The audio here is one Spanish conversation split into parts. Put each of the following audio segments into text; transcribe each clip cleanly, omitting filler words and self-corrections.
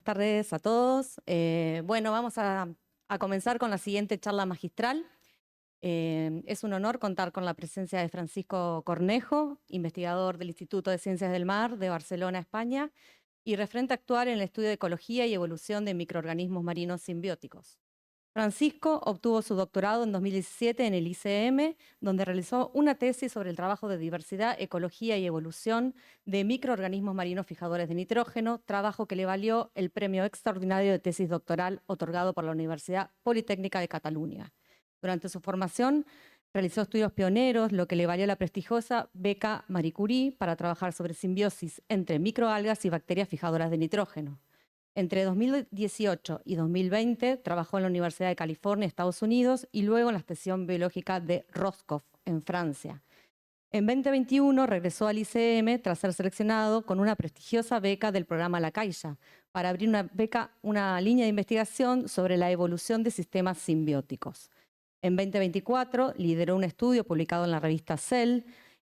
tardes a todos. Bueno, vamos a comenzar con la siguiente charla magistral. Es un honor contar con la presencia de Francisco Cornejo, investigador del Instituto de Ciencias del Mar de Barcelona, España, y referente actual en el estudio de ecología y evolución de microorganismos marinos simbióticos. Francisco obtuvo su doctorado en 2017 en el ICM, donde realizó una tesis sobre el trabajo de diversidad, ecología y evolución de microorganismos marinos fijadores de nitrógeno, trabajo que le valió el premio extraordinario de tesis doctoral otorgado por la Universidad Politécnica de Cataluña. Durante su formación realizó estudios pioneros, lo que le valió la prestigiosa beca Marie Curie para trabajar sobre simbiosis entre microalgas y bacterias fijadoras de nitrógeno. Entre 2018 y 2020 trabajó en la Universidad de California, Estados Unidos, y luego en la Estación Biológica de Roscoff, en Francia. En 2021 regresó al ICM tras ser seleccionado con una prestigiosa beca del programa La Caixa para abrir una línea de investigación sobre la evolución de sistemas simbióticos. En 2024 lideró un estudio publicado en la revista Cell,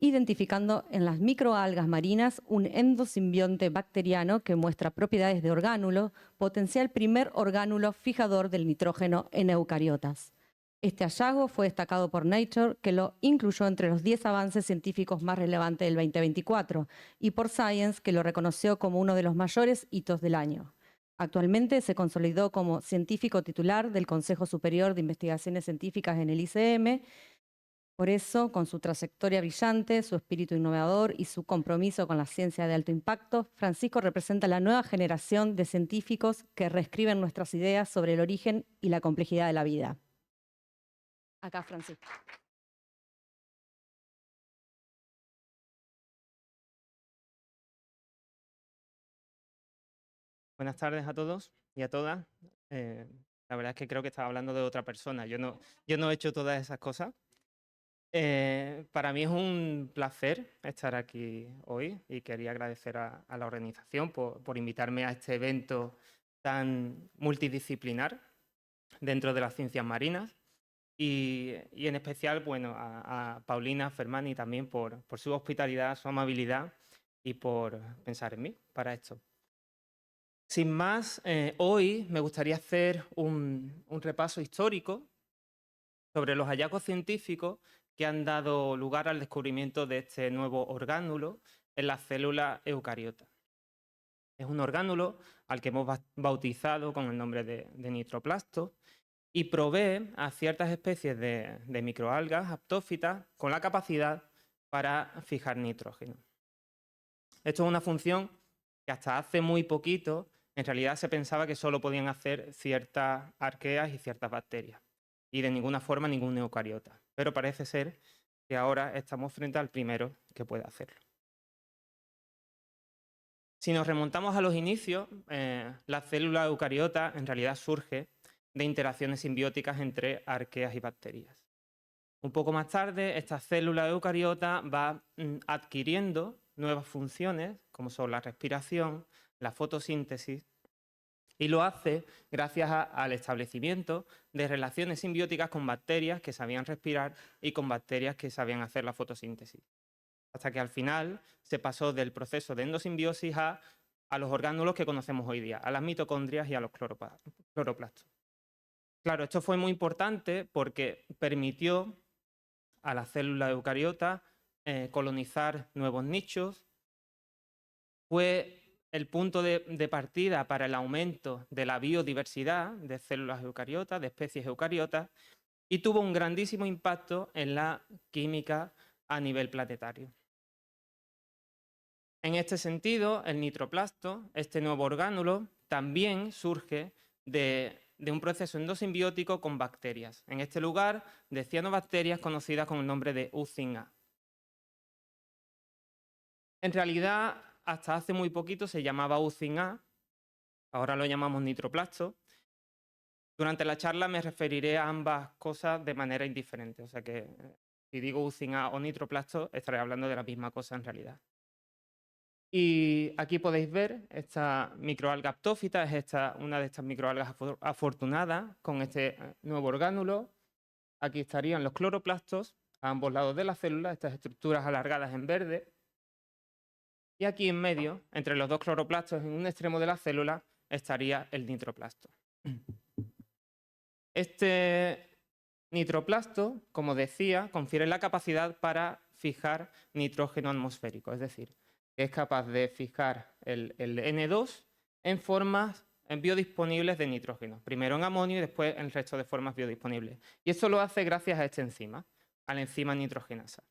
identificando en las microalgas marinas un endosimbionte bacteriano que muestra propiedades de orgánulo, potencial primer orgánulo fijador del nitrógeno en eucariotas. Este hallazgo fue destacado por Nature, que lo incluyó entre los 10 avances científicos más relevantes del 2024, y por Science, que lo reconoció como uno de los mayores hitos del año. Actualmente se consolidó como científico titular del Consejo Superior de Investigaciones Científicas en el ICM. Por eso, con su trayectoria brillante, su espíritu innovador y su compromiso con la ciencia de alto impacto, Francisco representa la nueva generación de científicos que reescriben nuestras ideas sobre el origen y la complejidad de la vida. Acá, Francisco. Buenas tardes a todos y a todas. La verdad es que creo que estaba hablando de otra persona. Yo no he hecho todas esas cosas. Para mí es un placer estar aquí hoy y quería agradecer a la organización por invitarme a este evento tan multidisciplinar dentro de las ciencias marinas y en especial bueno, a Paulina Fermani también por su hospitalidad, su amabilidad y por pensar en mí para esto. Sin más, hoy me gustaría hacer un repaso histórico sobre los hallazgos científicos que han dado lugar al descubrimiento de este nuevo orgánulo en las células eucariotas. Es un orgánulo al que hemos bautizado con el nombre de nitroplasto y provee a ciertas especies de microalgas aptófitas con la capacidad para fijar nitrógeno. Esto es una función que hasta hace muy poquito en realidad se pensaba que solo podían hacer ciertas arqueas y ciertas bacterias y de ninguna forma ningún eucariota. Pero parece ser que ahora estamos frente al primero que puede hacerlo. Si nos remontamos a los inicios, la célula eucariota en realidad surge de interacciones simbióticas entre arqueas y bacterias. Un poco más tarde, esta célula eucariota va adquiriendo nuevas funciones, como son la respiración, la fotosíntesis, y lo hace gracias al establecimiento de relaciones simbióticas con bacterias que sabían respirar y con bacterias que sabían hacer la fotosíntesis. Hasta que al final se pasó del proceso de endosimbiosis a los orgánulos que conocemos hoy día, a las mitocondrias y a los cloroplastos. Claro, esto fue muy importante porque permitió a la célula eucariota colonizar nuevos nichos. Fue el punto de partida para el aumento de la biodiversidad de células eucariotas, de especies eucariotas, y tuvo un grandísimo impacto en la química a nivel planetario. En este sentido, el nitroplasto, este nuevo orgánulo, también surge de un proceso endosimbiótico con bacterias, en este lugar de cianobacterias conocidas con el nombre de U5A. En realidad, hasta hace muy poquito se llamaba U5A, ahora lo llamamos nitroplasto. Durante la charla me referiré a ambas cosas de manera indiferente, o sea que si digo U5A o nitroplasto estaré hablando de la misma cosa en realidad. Y aquí podéis ver esta microalga aptófita, es una de estas microalgas afortunadas con este nuevo orgánulo. Aquí estarían los cloroplastos a ambos lados de la célula, estas estructuras alargadas en verde. Y aquí en medio, entre los dos cloroplastos en un extremo de la célula, estaría el nitroplasto. Este nitroplasto, como decía, confiere la capacidad para fijar nitrógeno atmosférico, es decir, que es capaz de fijar el N2 en formas biodisponibles de nitrógeno, primero en amonio y después en el resto de formas biodisponibles. Y esto lo hace gracias a esta enzima, a la enzima nitrogenasa.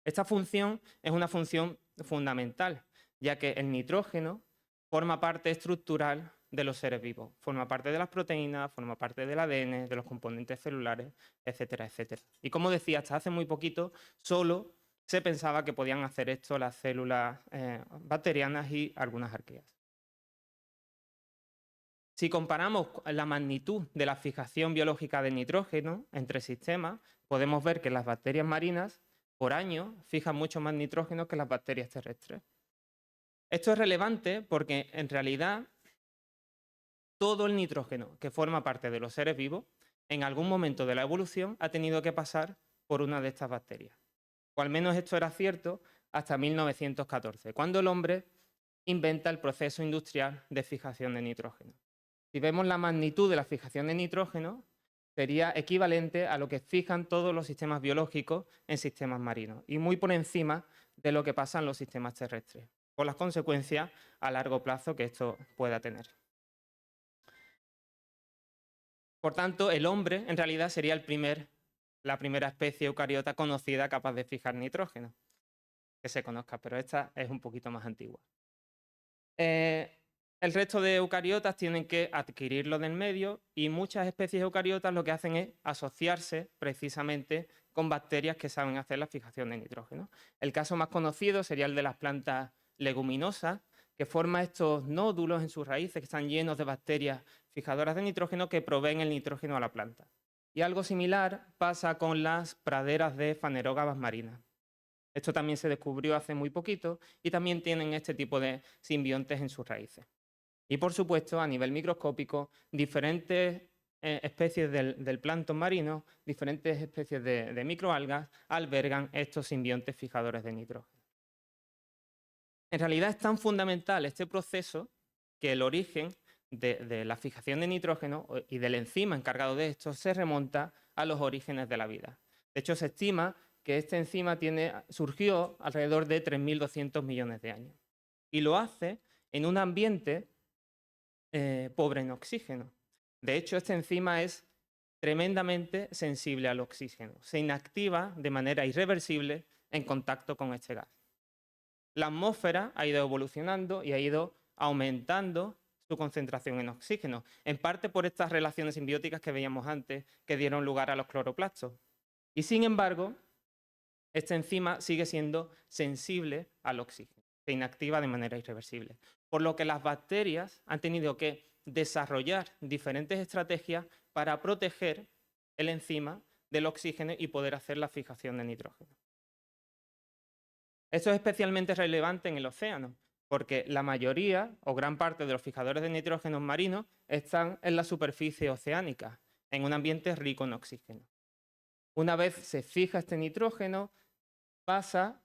Esta función es una función fundamental, ya que el nitrógeno forma parte estructural de los seres vivos, forma parte de las proteínas, forma parte del ADN, de los componentes celulares, etcétera, etcétera. Y como decía, hasta hace muy poquito solo se pensaba que podían hacer esto las células bacterianas y algunas arqueas. Si comparamos la magnitud de la fijación biológica de nitrógeno entre sistemas, podemos ver que las bacterias marinas por año fijan mucho más nitrógeno que las bacterias terrestres. Esto es relevante porque en realidad todo el nitrógeno que forma parte de los seres vivos en algún momento de la evolución ha tenido que pasar por una de estas bacterias. O al menos esto era cierto hasta 1914, cuando el hombre inventa el proceso industrial de fijación de nitrógeno. Si vemos la magnitud de la fijación de nitrógeno, sería equivalente a lo que fijan todos los sistemas biológicos en sistemas marinos y muy por encima de lo que pasa en los sistemas terrestres, con las consecuencias a largo plazo que esto pueda tener. Por tanto, el hombre en realidad sería la primera especie eucariota conocida capaz de fijar nitrógeno, que se conozca, pero esta es un poquito más antigua. El resto de eucariotas tienen que adquirirlo del medio y muchas especies eucariotas lo que hacen es asociarse precisamente con bacterias que saben hacer la fijación de nitrógeno. El caso más conocido sería el de las plantas leguminosas, que forman estos nódulos en sus raíces que están llenos de bacterias fijadoras de nitrógeno que proveen el nitrógeno a la planta. Y algo similar pasa con las praderas de fanerógamas marinas. Esto también se descubrió hace muy poquito y también tienen este tipo de simbiontes en sus raíces. Y por supuesto, a nivel microscópico, diferentes especies del plancton marino, diferentes especies de microalgas albergan estos simbiontes fijadores de nitrógeno. En realidad es tan fundamental este proceso que el origen de la fijación de nitrógeno y del enzima encargado de esto se remonta a los orígenes de la vida. De hecho, se estima que esta enzima surgió alrededor de 3.200 millones de años. Y lo hace en un ambiente pobre en oxígeno. De hecho, esta enzima es tremendamente sensible al oxígeno. Se inactiva de manera irreversible en contacto con este gas. La atmósfera ha ido evolucionando y ha ido aumentando su concentración en oxígeno, en parte por estas relaciones simbióticas que veíamos antes, que dieron lugar a los cloroplastos. Y sin embargo, esta enzima sigue siendo sensible al oxígeno, se inactiva de manera irreversible. Por lo que las bacterias han tenido que desarrollar diferentes estrategias para proteger el enzima del oxígeno y poder hacer la fijación de nitrógeno. Esto es especialmente relevante en el océano, porque la mayoría o gran parte de los fijadores de nitrógeno marinos están en la superficie oceánica, en un ambiente rico en oxígeno. Una vez se fija este nitrógeno, pasa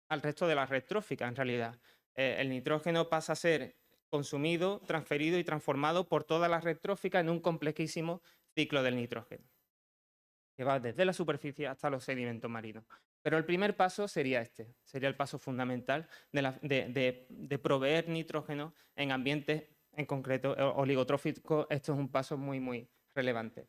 al resto de la red trófica, en realidad. El nitrógeno pasa a ser consumido, transferido y transformado por toda la red trófica en un complejísimo ciclo del nitrógeno, que va desde la superficie hasta los sedimentos marinos. Pero el primer paso sería este, sería el paso fundamental de proveer nitrógeno en ambientes, en concreto oligotróficos. Esto es un paso muy, muy relevante.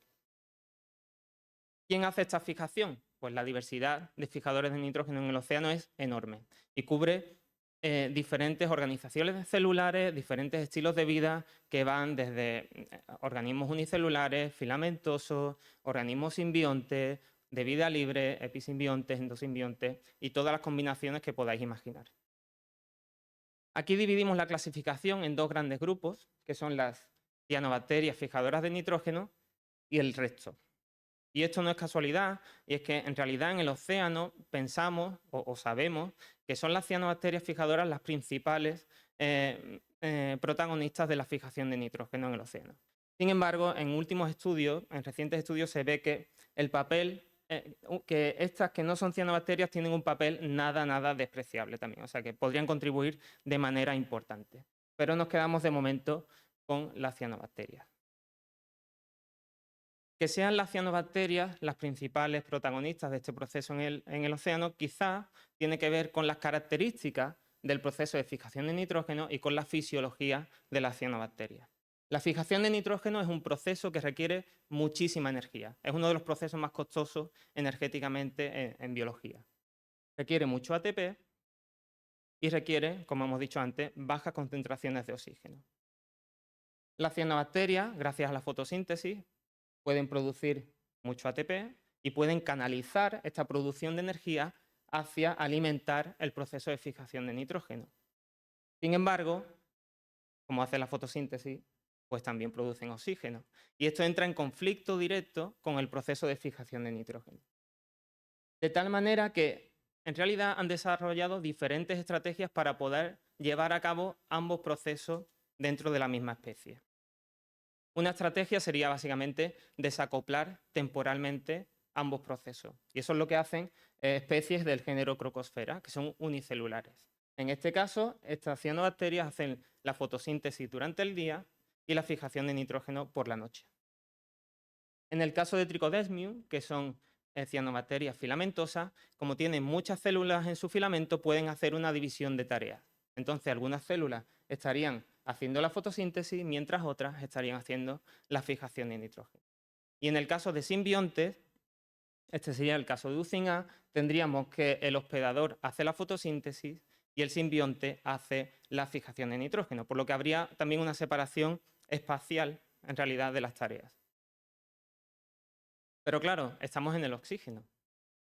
¿Quién hace esta fijación? Pues la diversidad de fijadores de nitrógeno en el océano es enorme y cubre diferentes organizaciones celulares, diferentes estilos de vida que van desde organismos unicelulares, filamentosos, organismos simbiontes, de vida libre, episimbiontes, endosimbiontes y todas las combinaciones que podáis imaginar. Aquí dividimos la clasificación en dos grandes grupos, que son las cianobacterias fijadoras de nitrógeno y el resto. Y esto no es casualidad, y es que en realidad en el océano pensamos o sabemos que son las cianobacterias fijadoras las principales protagonistas de la fijación de nitrógeno en el océano. Sin embargo, en últimos estudios, en recientes estudios, se ve que el papel, que estas que no son cianobacterias tienen un papel nada despreciable también, o sea que podrían contribuir de manera importante. pero nos quedamos de momento con las cianobacterias. Que sean las cianobacterias las principales protagonistas de este proceso en el océano, quizás tiene que ver con las características del proceso de fijación de nitrógeno y con la fisiología de las cianobacterias. La fijación de nitrógeno es un proceso que requiere muchísima energía. Es uno de los procesos más costosos energéticamente en biología. Requiere mucho ATP y requiere, como hemos dicho antes, bajas concentraciones de oxígeno. Las cianobacterias, gracias a la fotosíntesis, pueden producir mucho ATP y pueden canalizar esta producción de energía hacia alimentar el proceso de fijación de nitrógeno. Sin embargo, como hace la fotosíntesis, pues también producen oxígeno. Y esto entra en conflicto directo con el proceso de fijación de nitrógeno. De tal manera que, en realidad, han desarrollado diferentes estrategias para poder llevar a cabo ambos procesos dentro de la misma especie. Una estrategia sería básicamente desacoplar temporalmente ambos procesos. Y eso es lo que hacen especies del género Crocosfera, que son unicelulares. En este caso, estas cianobacterias hacen la fotosíntesis durante el día y la fijación de nitrógeno por la noche. En el caso de Trichodesmium, que son cianobacterias filamentosas, como tienen muchas células en su filamento, pueden hacer una división de tareas. Entonces, algunas células estarían haciendo la fotosíntesis, mientras otras estarían haciendo la fijación de nitrógeno. Y en el caso de simbiontes, este sería el caso de Ucin-A, tendríamos que el hospedador hace la fotosíntesis y el simbionte hace la fijación de nitrógeno, por lo que habría también una separación espacial, en realidad, de las tareas. Pero claro, estamos en el oxígeno.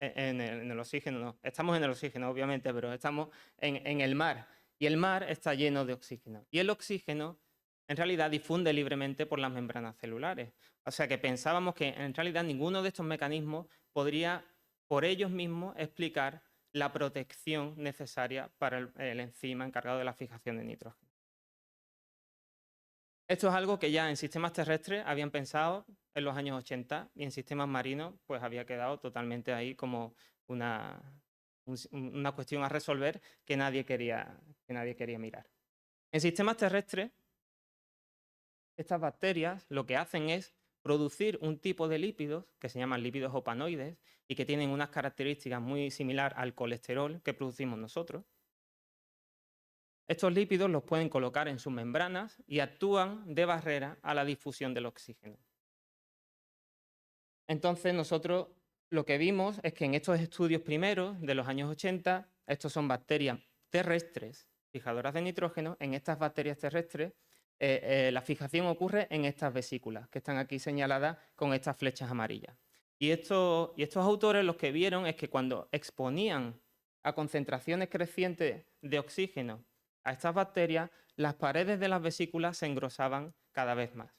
En el oxígeno no. Estamos en el oxígeno, obviamente, pero estamos en el mar. Y el mar está lleno de oxígeno. Y el oxígeno, en realidad, difunde libremente por las membranas celulares. O sea que pensábamos que, en realidad, ninguno de estos mecanismos podría, por ellos mismos, explicar la protección necesaria para el enzima encargado de la fijación de nitrógeno. Esto es algo que ya en sistemas terrestres habían pensado en los años 80 y en sistemas marinos pues había quedado totalmente ahí como una cuestión a resolver que nadie quería mirar. En sistemas terrestres, estas bacterias lo que hacen es producir un tipo de lípidos que se llaman lípidos opanoides y que tienen unas características muy similares al colesterol que producimos nosotros. Estos lípidos los pueden colocar en sus membranas y actúan de barrera a la difusión del oxígeno. Entonces nosotros lo que vimos es que en estos estudios primeros de los años 80, estos son bacterias terrestres fijadoras de nitrógeno. En estas bacterias terrestres la fijación ocurre en estas vesículas que están aquí señaladas con estas flechas amarillas. Y estos autores lo que vieron es que cuando exponían a concentraciones crecientes de oxígeno a estas bacterias, las paredes de las vesículas se engrosaban cada vez más.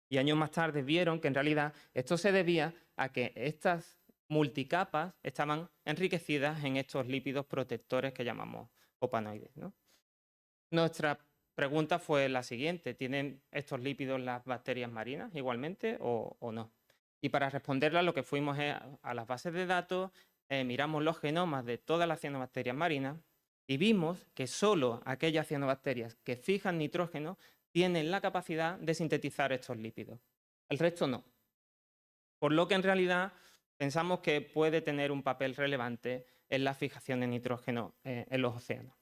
Y años más tarde vieron que en realidad esto se debía a que estas multicapas estaban enriquecidas en estos lípidos protectores que llamamos opanoides, ¿no? Nuestra pregunta fue la siguiente: ¿tienen estos lípidos las bacterias marinas igualmente o no? Y para responderla lo que fuimos a las bases de datos, miramos los genomas de todas las cianobacterias marinas y vimos que solo aquellas cianobacterias que fijan nitrógeno tienen la capacidad de sintetizar estos lípidos. El resto no. Por lo que en realidad pensamos que puede tener un papel relevante en la fijación de nitrógeno en los océanos.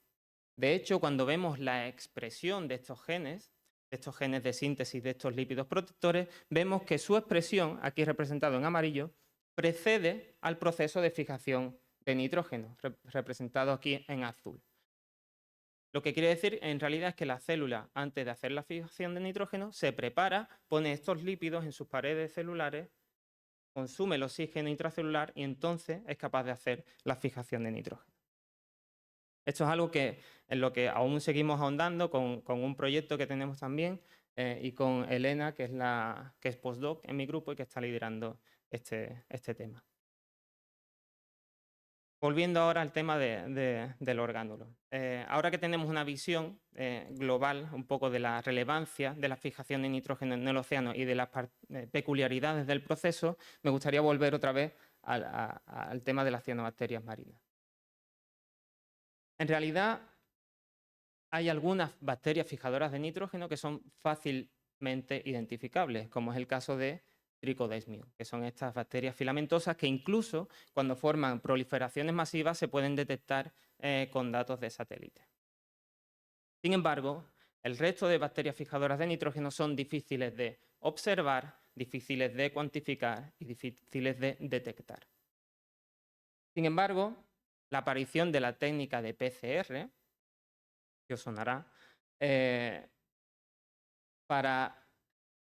De hecho, cuando vemos la expresión de estos genes de síntesis de estos lípidos protectores, vemos que su expresión, aquí representado en amarillo, precede al proceso de fijación de nitrógeno, representado aquí en azul. Lo que quiere decir en realidad es que la célula, antes de hacer la fijación de nitrógeno, se prepara, pone estos lípidos en sus paredes celulares, consume el oxígeno intracelular y entonces es capaz de hacer la fijación de nitrógeno. Esto es algo en lo que aún seguimos ahondando con un proyecto que tenemos también y con Elena, que es postdoc en mi grupo y que está liderando este tema. Volviendo ahora al tema del orgánulo. Ahora que tenemos una visión global un poco de la relevancia de la fijación de nitrógeno en el océano y de las peculiaridades del proceso, me gustaría volver otra vez al tema de las cianobacterias marinas. En realidad, hay algunas bacterias fijadoras de nitrógeno que son fácilmente identificables, como es el caso de Trichodesmium, que son estas bacterias filamentosas que incluso cuando forman proliferaciones masivas se pueden detectar con datos de satélite. Sin embargo, el resto de bacterias fijadoras de nitrógeno son difíciles de observar, difíciles de cuantificar y difíciles de detectar. Sin embargo, la aparición de la técnica de PCR, que os sonará,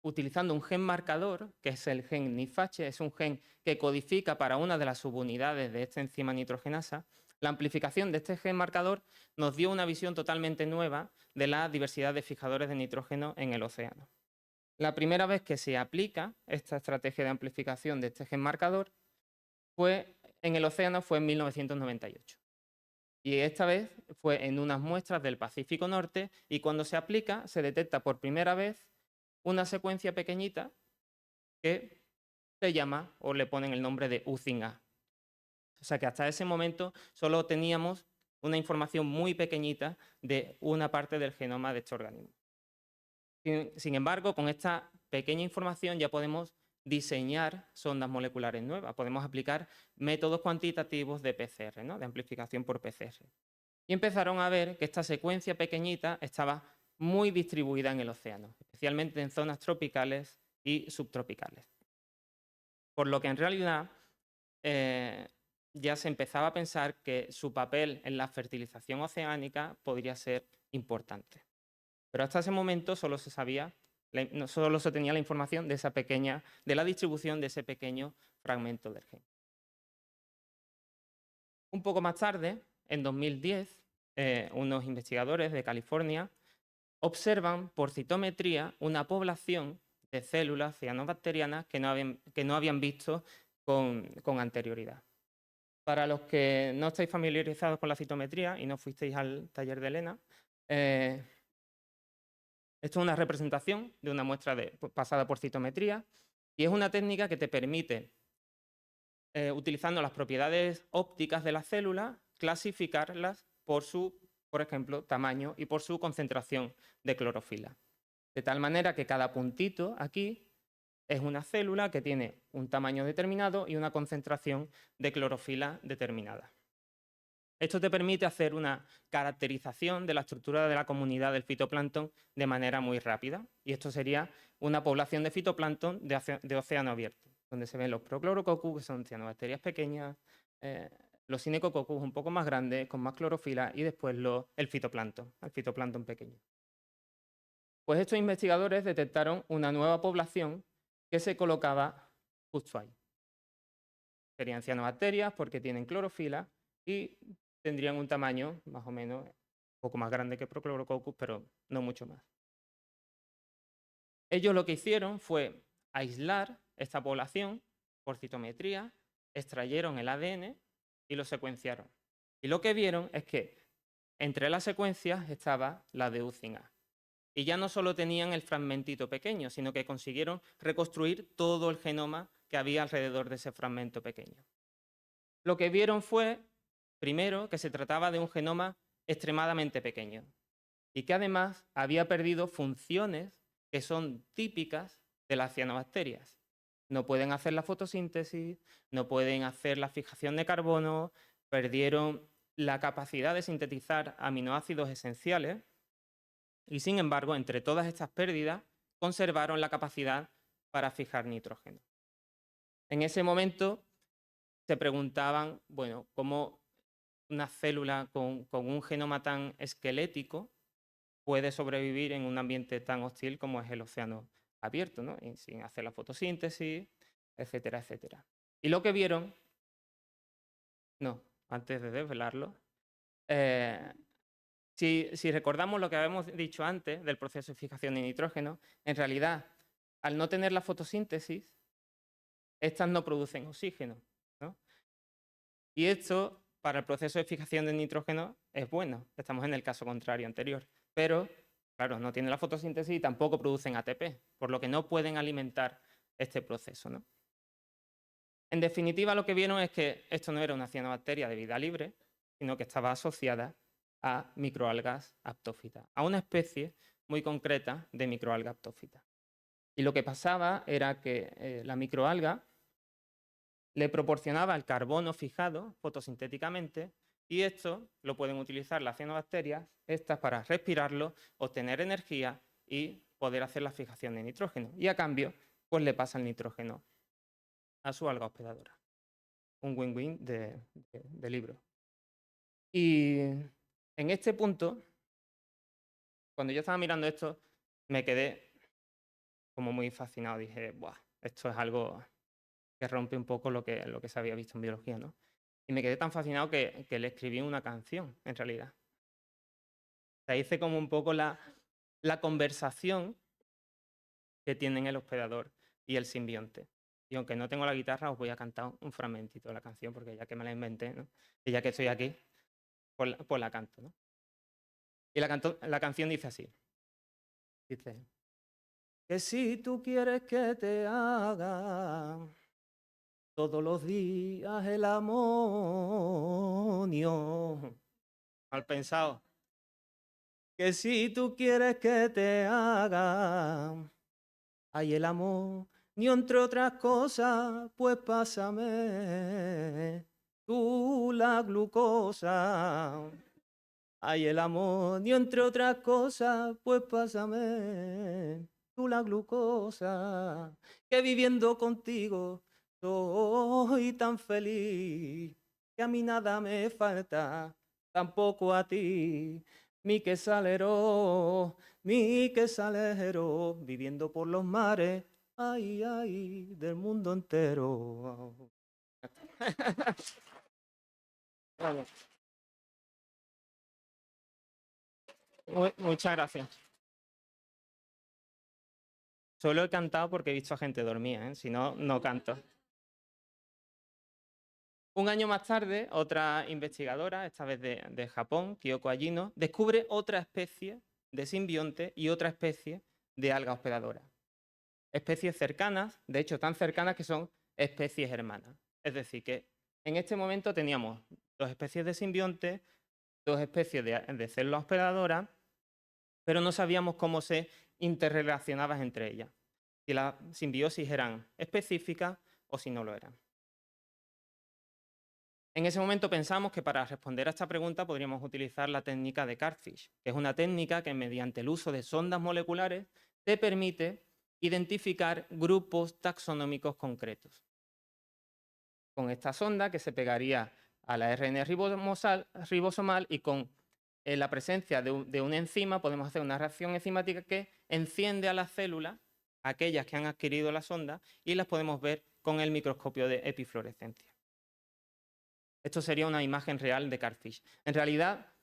utilizando un gen marcador, que es el gen NIFH, es un gen que codifica para una de las subunidades de esta enzima nitrogenasa. La amplificación de este gen marcador nos dio una visión totalmente nueva de la diversidad de fijadores de nitrógeno en el océano. La primera vez que se aplica esta estrategia de amplificación de este gen marcador en el océano fue en 1998. Y esta vez fue en unas muestras del Pacífico Norte y cuando se aplica se detecta por primera vez una secuencia pequeñita que se llama o le ponen el nombre de UCIN-A. O sea que hasta ese momento solo teníamos una información muy pequeñita de una parte del genoma de este organismo. Sin embargo, con esta pequeña información ya podemos diseñar sondas moleculares nuevas, podemos aplicar métodos cuantitativos de PCR, ¿no? De amplificación por PCR. Y empezaron a ver que esta secuencia pequeñita estaba muy distribuida en el océano, especialmente en zonas tropicales y subtropicales. Por lo que en realidad ya se empezaba a pensar que su papel en la fertilización oceánica podría ser importante. Pero hasta ese momento solo se tenía la información de la distribución de ese pequeño fragmento del gen. Un poco más tarde, en 2010, unos investigadores de California observan por citometría una población de células cianobacterianas que no habían visto con anterioridad. Para los que no estáis familiarizados con la citometría y no fuisteis al taller de Elena, esto es una representación de una muestra pasada por citometría y es una técnica que te permite, utilizando las propiedades ópticas de las células, clasificarlas por su, por ejemplo, tamaño y por su concentración de clorofila. De tal manera que cada puntito aquí es una célula que tiene un tamaño determinado y una concentración de clorofila determinada. Esto te permite hacer una caracterización de la estructura de la comunidad del fitoplancton de manera muy rápida. Y esto sería una población de fitoplancton de océano abierto, donde se ven los Prochlorococcus, que son cianobacterias pequeñas, los Synechococcus un poco más grandes, con más clorofila, y después el fitoplancton pequeño. Pues estos investigadores detectaron una nueva población que se colocaba justo ahí. Serían cianobacterias porque tienen clorofila y tendrían un tamaño más o menos un poco más grande que Prochlorococcus, pero no mucho más. Ellos lo que hicieron fue aislar esta población por citometría, extrayeron el ADN y lo secuenciaron. Y lo que vieron es que entre las secuencias estaba la de UCIN-A. Y ya no solo tenían el fragmentito pequeño, sino que consiguieron reconstruir todo el genoma que había alrededor de ese fragmento pequeño. Lo que vieron fue, primero, que se trataba de un genoma extremadamente pequeño y que además había perdido funciones que son típicas de las cianobacterias. No pueden hacer la fotosíntesis, no pueden hacer la fijación de carbono, perdieron la capacidad de sintetizar aminoácidos esenciales y, sin embargo, entre todas estas pérdidas, conservaron la capacidad para fijar nitrógeno. En ese momento se preguntaban, bueno, ¿cómo una célula con un genoma tan esquelético puede sobrevivir en un ambiente tan hostil como es el océano abierto, ¿no? Y sin hacer la fotosíntesis, etcétera, etcétera? Y lo que vieron, antes de desvelarlo, si recordamos lo que habíamos dicho antes del proceso de fijación de nitrógeno, en realidad, al no tener la fotosíntesis, estas no producen oxígeno, ¿no? Y esto, para el proceso de fijación de nitrógeno, es bueno. Estamos en el caso contrario anterior. Pero, claro, no tienen la fotosíntesis y tampoco producen ATP, por lo que no pueden alimentar este proceso, ¿no? En definitiva, lo que vieron es que esto no era una cianobacteria de vida libre, sino que estaba asociada a microalgas aptófitas, a una especie muy concreta de microalga aptófita. Y lo que pasaba era que la microalga le proporcionaba el carbono fijado fotosintéticamente y esto lo pueden utilizar las cianobacterias, estas para respirarlo, obtener energía y poder hacer la fijación de nitrógeno. Y a cambio, pues le pasa el nitrógeno a su alga hospedadora. Un win-win de libro. Y en este punto, cuando yo estaba mirando esto, me quedé como muy fascinado. Dije, ¡buah! Esto es algo que rompe un poco lo que se había visto en biología, ¿no? Y me quedé tan fascinado que le escribí una canción, en realidad. O sea, hice como un poco la conversación que tienen el hospedador y el simbionte. Y aunque no tengo la guitarra, os voy a cantar un fragmentito de la canción, porque ya que me la inventé, ¿no? Y ya que estoy aquí, pues la canto, ¿no? Y la canción dice así. Dice, que si tú quieres que te haga todos los días el amonio. Mal pensado. Que si tú quieres que te haga ay el amor, ni entre otras cosas, pues pásame tú la glucosa. Ay el amor, ni entre otras cosas, pues pásame tú la glucosa. Que viviendo contigo soy tan feliz que a mí nada me falta, tampoco a ti. Mi quesalero, viviendo por los mares, ay, ay, del mundo entero. Vale. Muchas gracias. Solo he cantado porque he visto a gente dormir, ¿eh? Si no, no canto. Un año más tarde, otra investigadora, esta vez de Japón, Kyoko Ajino, descubre otra especie de simbionte y otra especie de alga hospedadora. Especies cercanas, de hecho tan cercanas que son especies hermanas. Es decir, que en este momento teníamos dos especies de simbionte, dos especies de células hospedadoras, pero no sabíamos cómo se interrelacionaban entre ellas, si las simbiosis eran específicas o si no lo eran. En ese momento pensamos que para responder a esta pregunta podríamos utilizar la técnica de Cartfish, que es una técnica que mediante el uso de sondas moleculares te permite identificar grupos taxonómicos concretos. Con esta sonda que se pegaría a la ARN ribosomal y con la presencia de una enzima podemos hacer una reacción enzimática que enciende a las células, aquellas que han adquirido la sonda, y las podemos ver con el microscopio de epifluorescencia. Esto sería una imagen real de Cartfish. En realidad,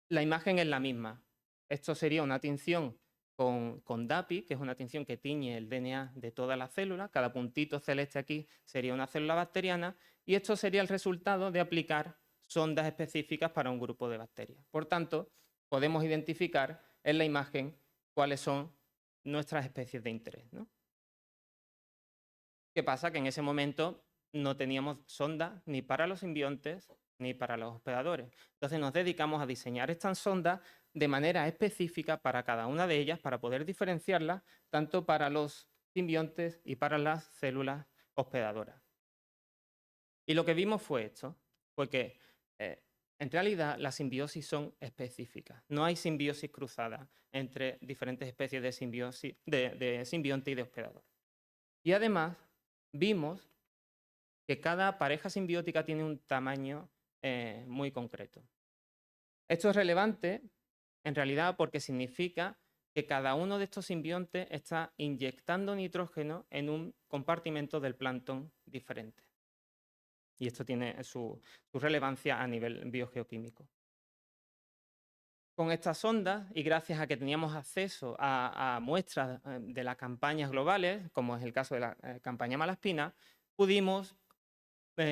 la imagen es la misma. Esto sería una tinción con DAPI, que es una tinción que tiñe el DNA de todas las células. Cada puntito celeste aquí sería una célula bacteriana. Y esto sería el resultado de aplicar sondas específicas para un grupo de bacterias. Por tanto, podemos identificar en la imagen cuáles son nuestras especies de interés, ¿no? ¿Qué pasa? Que en ese momento no teníamos sondas ni para los simbiontes ni para los hospedadores. Entonces nos dedicamos a diseñar estas sondas de manera específica para cada una de ellas para poder diferenciarlas tanto para los simbiontes y para las células hospedadoras. Y lo que vimos fue esto, porque en realidad las simbiosis son específicas. No hay simbiosis cruzada entre diferentes especies de simbionte y de hospedador. Y además vimos que cada pareja simbiótica tiene un tamaño muy concreto. Esto es relevante, en realidad, porque significa que cada uno de estos simbiontes está inyectando nitrógeno en un compartimento del plancton diferente. Y esto tiene su relevancia a nivel biogeoquímico. Con estas sondas, y gracias a que teníamos acceso a muestras de las campañas globales, como es el caso de la campaña Malaspina, pudimos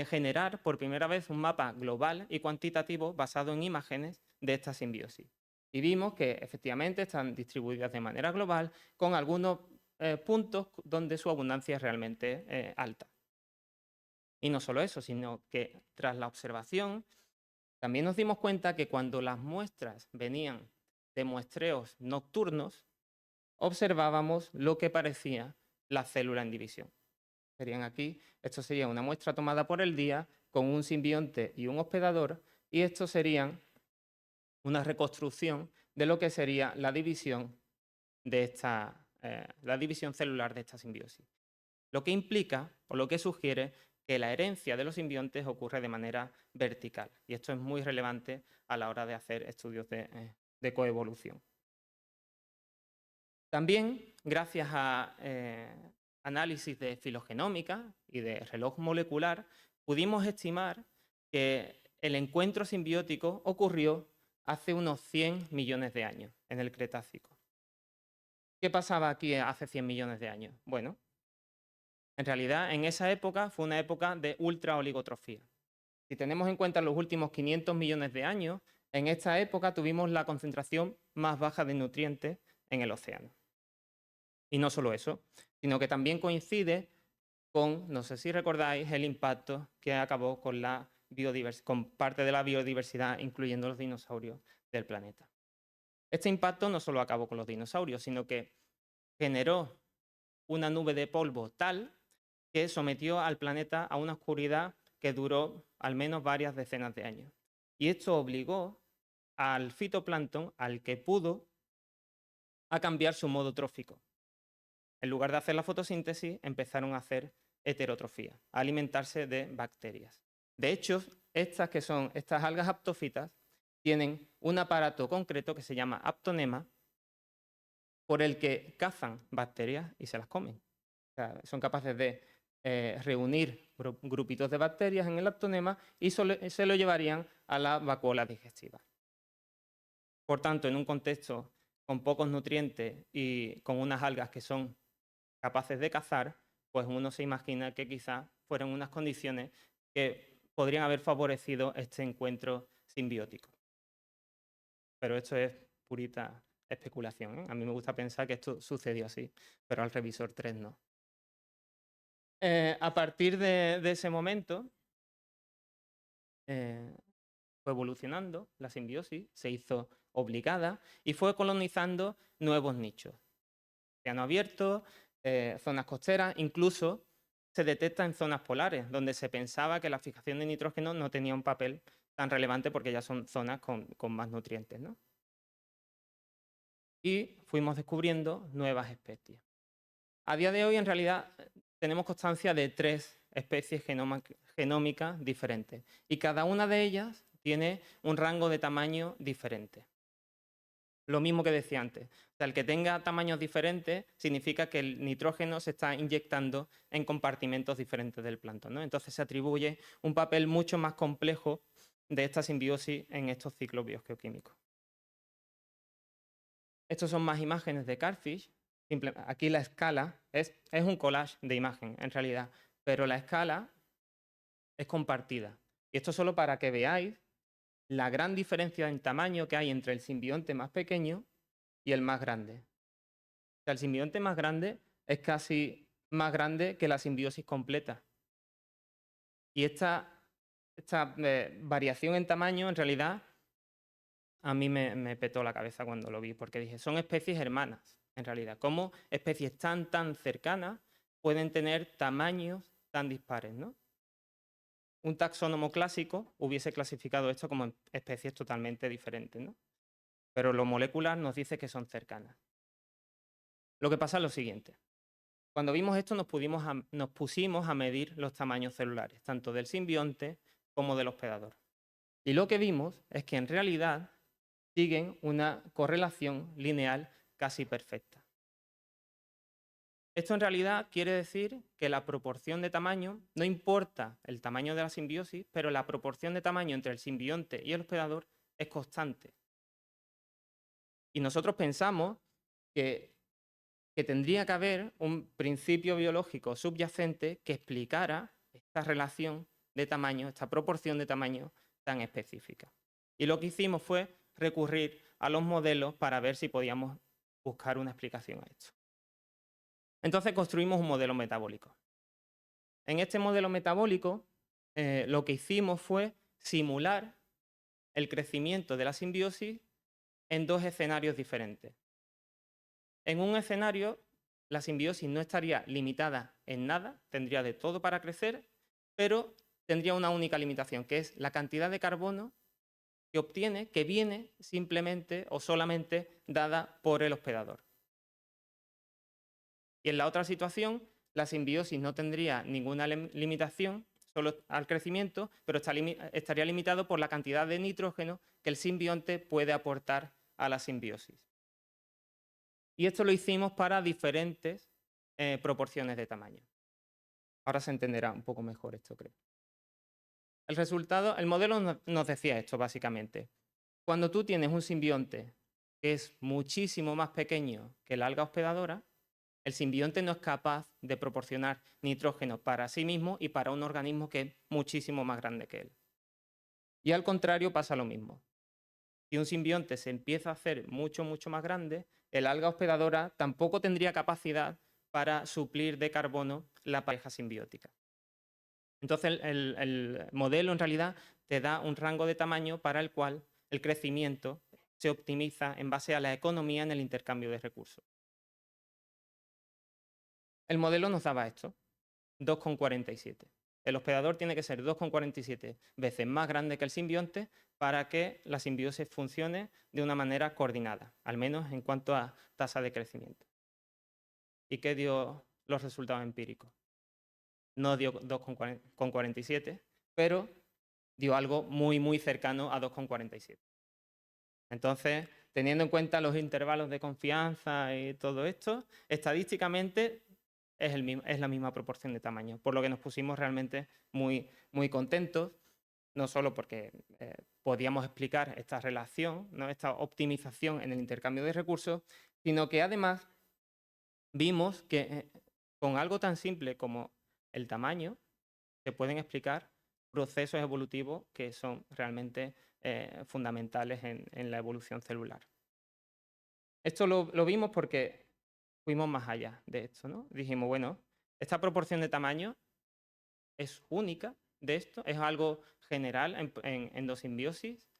generar por primera vez un mapa global y cuantitativo basado en imágenes de esta simbiosis. Y vimos que efectivamente están distribuidas de manera global con algunos puntos donde su abundancia es realmente alta. Y no solo eso, sino que tras la observación También nos dimos cuenta que cuando las muestras venían de muestreos nocturnos, observábamos lo que parecía la célula en división. Serían aquí, esto sería una muestra tomada por el día con un simbionte y un hospedador, y esto serían una reconstrucción de lo que sería la división la división celular de esta simbiosis. Lo que implica o lo que sugiere que la herencia de los simbiontes ocurre de manera vertical. Y esto es muy relevante a la hora de hacer estudios de coevolución. También, gracias a análisis de filogenómica y de reloj molecular, pudimos estimar que el encuentro simbiótico ocurrió hace unos 100 millones de años, en el Cretácico. ¿Qué pasaba aquí hace 100 millones de años? Bueno, en realidad en esa época fue una época de ultraoligotrofía. Si tenemos en cuenta los últimos 500 millones de años, en esta época tuvimos la concentración más baja de nutrientes en el océano. Y no solo eso, sino que también coincide con, no sé si recordáis, el impacto que acabó con con parte de la biodiversidad, incluyendo los dinosaurios del planeta. Este impacto no solo acabó con los dinosaurios, sino que generó una nube de polvo tal que sometió al planeta a una oscuridad que duró al menos varias decenas de años. Y esto obligó al fitoplancton, al que pudo, a cambiar su modo trófico. En lugar de hacer la fotosíntesis, empezaron a hacer heterotrofía, a alimentarse de bacterias. De hecho, estas algas aptófitas tienen un aparato concreto que se llama aptonema, por el que cazan bacterias y se las comen. O sea, son capaces de reunir grupitos de bacterias en el aptonema y se lo llevarían a la vacuola digestiva. Por tanto, en un contexto con pocos nutrientes y con unas algas que son capaces de cazar, pues uno se imagina que quizás fueron unas condiciones que podrían haber favorecido este encuentro simbiótico. Pero esto es purita especulación, ¿eh? A mí me gusta pensar que esto sucedió así, pero al revisor 3 no. A partir de ese momento fue evolucionando la simbiosis, se hizo obligada y fue colonizando nuevos nichos. Océano abierto, zonas costeras, incluso se detecta en zonas polares, donde se pensaba que la fijación de nitrógeno no tenía un papel tan relevante porque ya son zonas con más nutrientes, ¿no? Y fuimos descubriendo nuevas especies. A día de hoy, en realidad, tenemos constancia de 3 especies genómicas diferentes y cada una de ellas tiene un rango de tamaño diferente. Lo mismo que decía antes. O sea, el que tenga tamaños diferentes significa que el nitrógeno se está inyectando en compartimentos diferentes del plancton, ¿no? Entonces se atribuye un papel mucho más complejo de esta simbiosis en estos ciclos biogeoquímicos. Estos son más imágenes de Carfish. Aquí la escala es un collage de imagen, en realidad, pero la escala es compartida. Y esto solo para que veáis la gran diferencia en tamaño que hay entre el simbionte más pequeño y el más grande. O sea, el simbionte más grande es casi más grande que la simbiosis completa. Y esta variación en tamaño, en realidad, a mí me petó la cabeza cuando lo vi, porque dije, son especies hermanas, en realidad. ¿Cómo especies tan cercanas pueden tener tamaños tan dispares, ¿no? Un taxónomo clásico hubiese clasificado esto como especies totalmente diferentes, ¿no? Pero lo molecular nos dice que son cercanas. Lo que pasa es lo siguiente. Cuando vimos esto nos pusimos a medir los tamaños celulares, tanto del simbionte como del hospedador. Y lo que vimos es que en realidad siguen una correlación lineal casi perfecta. Esto en realidad quiere decir que la proporción de tamaño, no importa el tamaño de la simbiosis, pero la proporción de tamaño entre el simbionte y el hospedador es constante. Y nosotros pensamos que tendría que haber un principio biológico subyacente que explicara esta relación de tamaño, esta proporción de tamaño tan específica. Y lo que hicimos fue recurrir a los modelos para ver si podíamos buscar una explicación a esto. Entonces construimos un modelo metabólico. En este modelo metabólico lo que hicimos fue simular el crecimiento de la simbiosis en dos escenarios diferentes. En un escenario, la simbiosis no estaría limitada en nada, tendría de todo para crecer, pero tendría una única limitación, que es la cantidad de carbono que obtiene, que viene simplemente o solamente dada por el hospedador. Y en la otra situación, la simbiosis no tendría ninguna limitación solo al crecimiento, pero estaría limitado por la cantidad de nitrógeno que el simbionte puede aportar a la simbiosis. Y esto lo hicimos para diferentes proporciones de tamaño. Ahora se entenderá un poco mejor esto, creo. El resultado, el modelo nos decía esto básicamente. Cuando tú tienes un simbionte que es muchísimo más pequeño que la alga hospedadora, el simbionte no es capaz de proporcionar nitrógeno para sí mismo y para un organismo que es muchísimo más grande que él. Y al contrario pasa lo mismo. Si un simbionte se empieza a hacer mucho, mucho más grande, el alga hospedadora tampoco tendría capacidad para suplir de carbono la pareja simbiótica. Entonces el modelo en realidad te da un rango de tamaño para el cual el crecimiento se optimiza en base a la economía en el intercambio de recursos. El modelo nos daba esto, 2,47. El hospedador tiene que ser 2,47 veces más grande que el simbionte para que la simbiosis funcione de una manera coordinada, al menos en cuanto a tasa de crecimiento. ¿Y qué dio los resultados empíricos? No dio 2,47, pero dio algo muy, muy cercano a 2,47. Entonces, teniendo en cuenta los intervalos de confianza y todo esto, estadísticamente es la misma proporción de tamaño, por lo que nos pusimos realmente muy, muy contentos, no solo porque podíamos explicar esta relación, ¿no? Esta optimización en el intercambio de recursos, sino que además vimos que con algo tan simple como el tamaño se pueden explicar procesos evolutivos que son realmente fundamentales en la evolución celular. Esto lo vimos porque fuimos más allá de esto, ¿no? Dijimos, bueno, esta proporción de tamaño es única de esto, es algo general en endosimbiosis,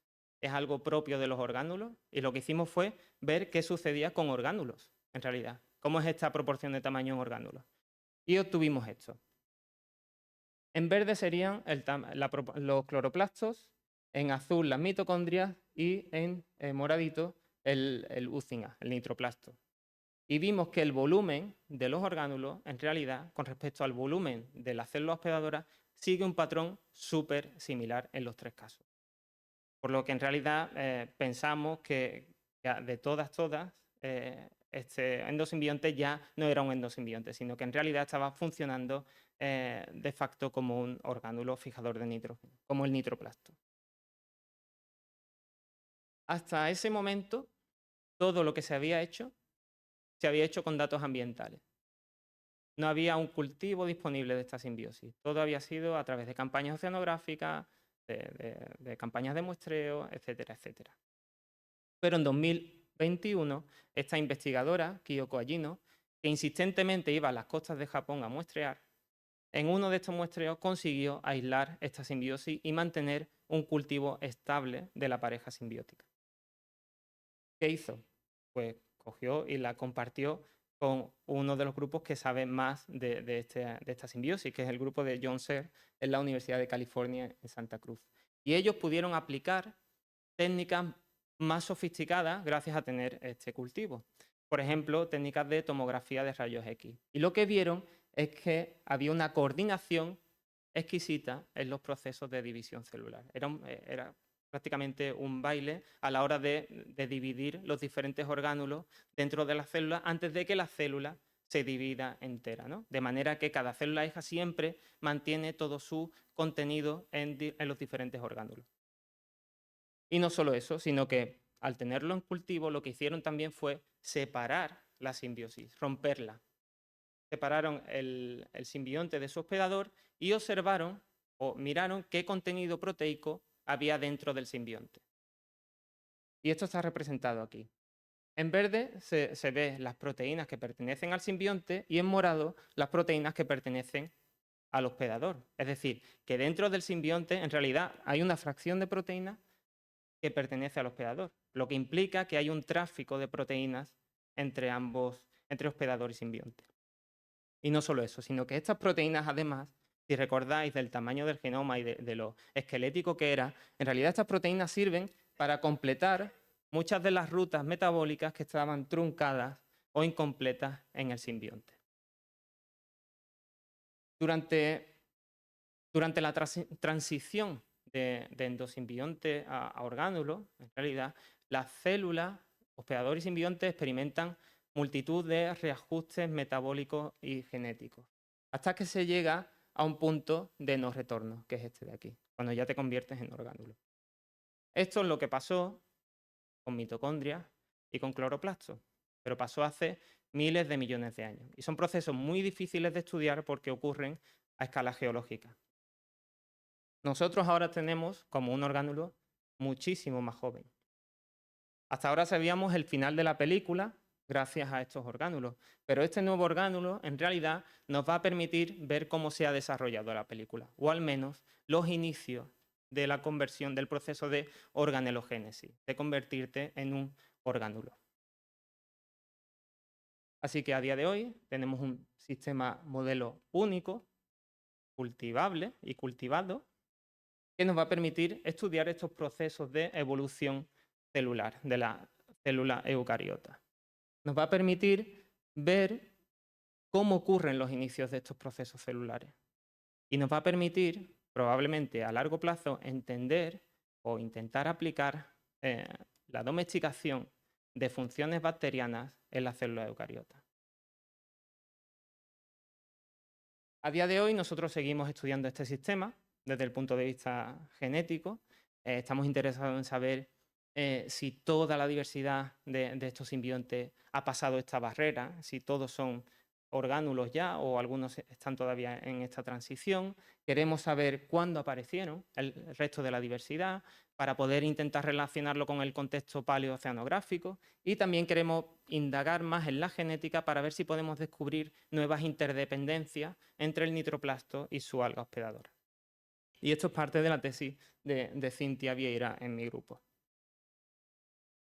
es algo propio de los orgánulos, y lo que hicimos fue ver qué sucedía con orgánulos, en realidad. ¿Cómo es esta proporción de tamaño en orgánulos? Y obtuvimos esto. En verde serían los cloroplastos, en azul las mitocondrias y en moradito el UCINA, el nitroplasto. Y vimos que el volumen de los orgánulos, en realidad, con respecto al volumen de las células hospedadoras, sigue un patrón súper similar en los tres casos. Por lo que en realidad pensamos que de todas, este endosimbionte ya no era un endosimbionte, sino que en realidad estaba funcionando de facto como un orgánulo fijador de nitrógeno, como el nitroplasto. Hasta ese momento, todo lo que se había hecho con datos ambientales. No había un cultivo disponible de esta simbiosis. Todo había sido a través de campañas oceanográficas, de campañas de muestreo, etcétera, etcétera. Pero en 2021, esta investigadora, Kyoko Ajino, que insistentemente iba a las costas de Japón a muestrear, en uno de estos muestreos consiguió aislar esta simbiosis y mantener un cultivo estable de la pareja simbiótica. ¿Qué hizo? Pues cogió y la compartió con uno de los grupos que sabe más de esta simbiosis, que es el grupo de John Searle en la Universidad de California en Santa Cruz. Y ellos pudieron aplicar técnicas más sofisticadas gracias a tener este cultivo. Por ejemplo, técnicas de tomografía de rayos X. Y lo que vieron es que había una coordinación exquisita en los procesos de división celular. Era prácticamente un baile a la hora de dividir los diferentes orgánulos dentro de la célula antes de que la célula se divida entera, ¿no? De manera que cada célula hija siempre mantiene todo su contenido en los diferentes orgánulos. Y no solo eso, sino que al tenerlo en cultivo lo que hicieron también fue separar la simbiosis, romperla. Separaron el simbionte de su hospedador y observaron o miraron qué contenido proteico había dentro del simbionte. Y esto está representado aquí. En verde se ve las proteínas que pertenecen al simbionte y en morado las proteínas que pertenecen al hospedador. Es decir, que dentro del simbionte en realidad hay una fracción de proteínas que pertenece al hospedador, lo que implica que hay un tráfico de proteínas entre hospedador y simbionte. Y no solo eso, sino que estas proteínas, además, si recordáis del tamaño del genoma y de lo esquelético que era, en realidad estas proteínas sirven para completar muchas de las rutas metabólicas que estaban truncadas o incompletas en el simbionte. Durante la transición de endosimbionte a orgánulo, en realidad, las células, hospedador y simbionte, experimentan multitud de reajustes metabólicos y genéticos, hasta que se llega a un punto de no retorno, que es este de aquí, cuando ya te conviertes en orgánulo. Esto es lo que pasó con mitocondrias y con cloroplastos, pero pasó hace miles de millones de años. Y son procesos muy difíciles de estudiar porque ocurren a escala geológica. Nosotros ahora tenemos como un orgánulo muchísimo más joven. Hasta ahora sabíamos el final de la película gracias a estos orgánulos, pero este nuevo orgánulo en realidad nos va a permitir ver cómo se ha desarrollado la película, o al menos los inicios de la conversión del proceso de organelogénesis, de convertirte en un orgánulo. Así que a día de hoy tenemos un sistema modelo único, cultivable y cultivado, que nos va a permitir estudiar estos procesos de evolución celular de la célula eucariota. Nos va a permitir ver cómo ocurren los inicios de estos procesos celulares. Y nos va a permitir, probablemente a largo plazo, entender o intentar aplicar la domesticación de funciones bacterianas en la célula eucariota. A día de hoy nosotros seguimos estudiando este sistema desde el punto de vista genético. Estamos interesados en saber si toda la diversidad de estos simbiontes ha pasado esta barrera, si todos son orgánulos ya o algunos están todavía en esta transición. Queremos saber cuándo aparecieron el resto de la diversidad para poder intentar relacionarlo con el contexto paleoceanográfico, y también queremos indagar más en la genética para ver si podemos descubrir nuevas interdependencias entre el nitroplasto y su alga hospedadora. Y esto es parte de la tesis de Cintia Vieira en mi grupo.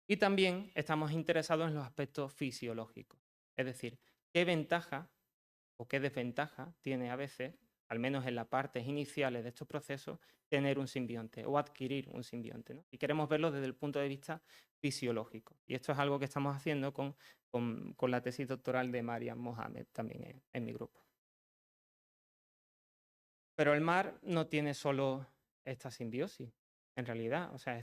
Y también estamos interesados en los aspectos fisiológicos, es decir, qué ventaja o qué desventaja tiene a veces, al menos en las partes iniciales de estos procesos, tener un simbionte o adquirir un simbionte, ¿no? Y queremos verlo desde el punto de vista fisiológico. Y esto es algo que estamos haciendo con la tesis doctoral de Mariam Mohamed, también en mi grupo. Pero el mar no tiene solo esta simbiosis, en realidad. O sea,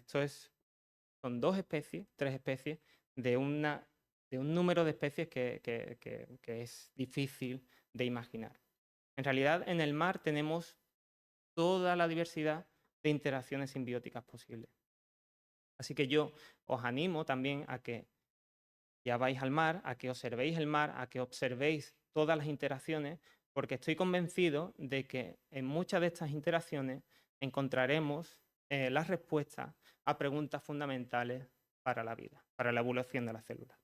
son 2 especies, 3 especies, de un número de especies que es difícil de imaginar. En realidad, en el mar tenemos toda la diversidad de interacciones simbióticas posibles. Así que yo os animo también a que ya vais al mar, a que observéis el mar, a que observéis todas las interacciones, porque estoy convencido de que en muchas de estas interacciones encontraremos las respuestas a preguntas fundamentales para la vida, para la evolución de la célula.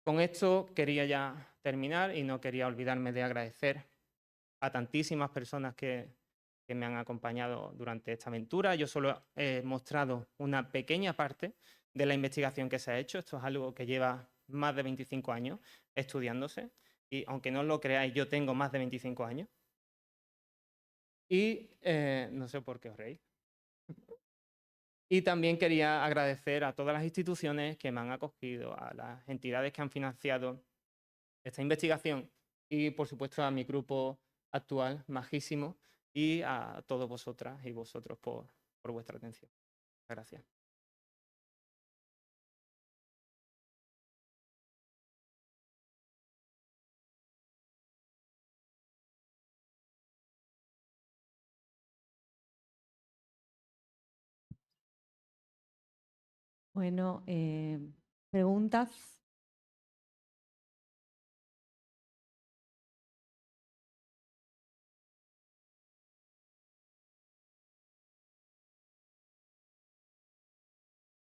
Con esto quería ya terminar y no quería olvidarme de agradecer a tantísimas personas que me han acompañado durante esta aventura. Yo solo he mostrado una pequeña parte de la investigación que se ha hecho. Esto es algo que lleva más de 25 años estudiándose, y aunque no lo creáis, yo tengo más de 25 años. Y no sé por qué os reís. Y también quería agradecer a todas las instituciones que me han acogido, a las entidades que han financiado esta investigación y, por supuesto, a mi grupo actual, majísimo, y a todos vosotras y vosotros por vuestra atención. Gracias. Bueno, preguntas.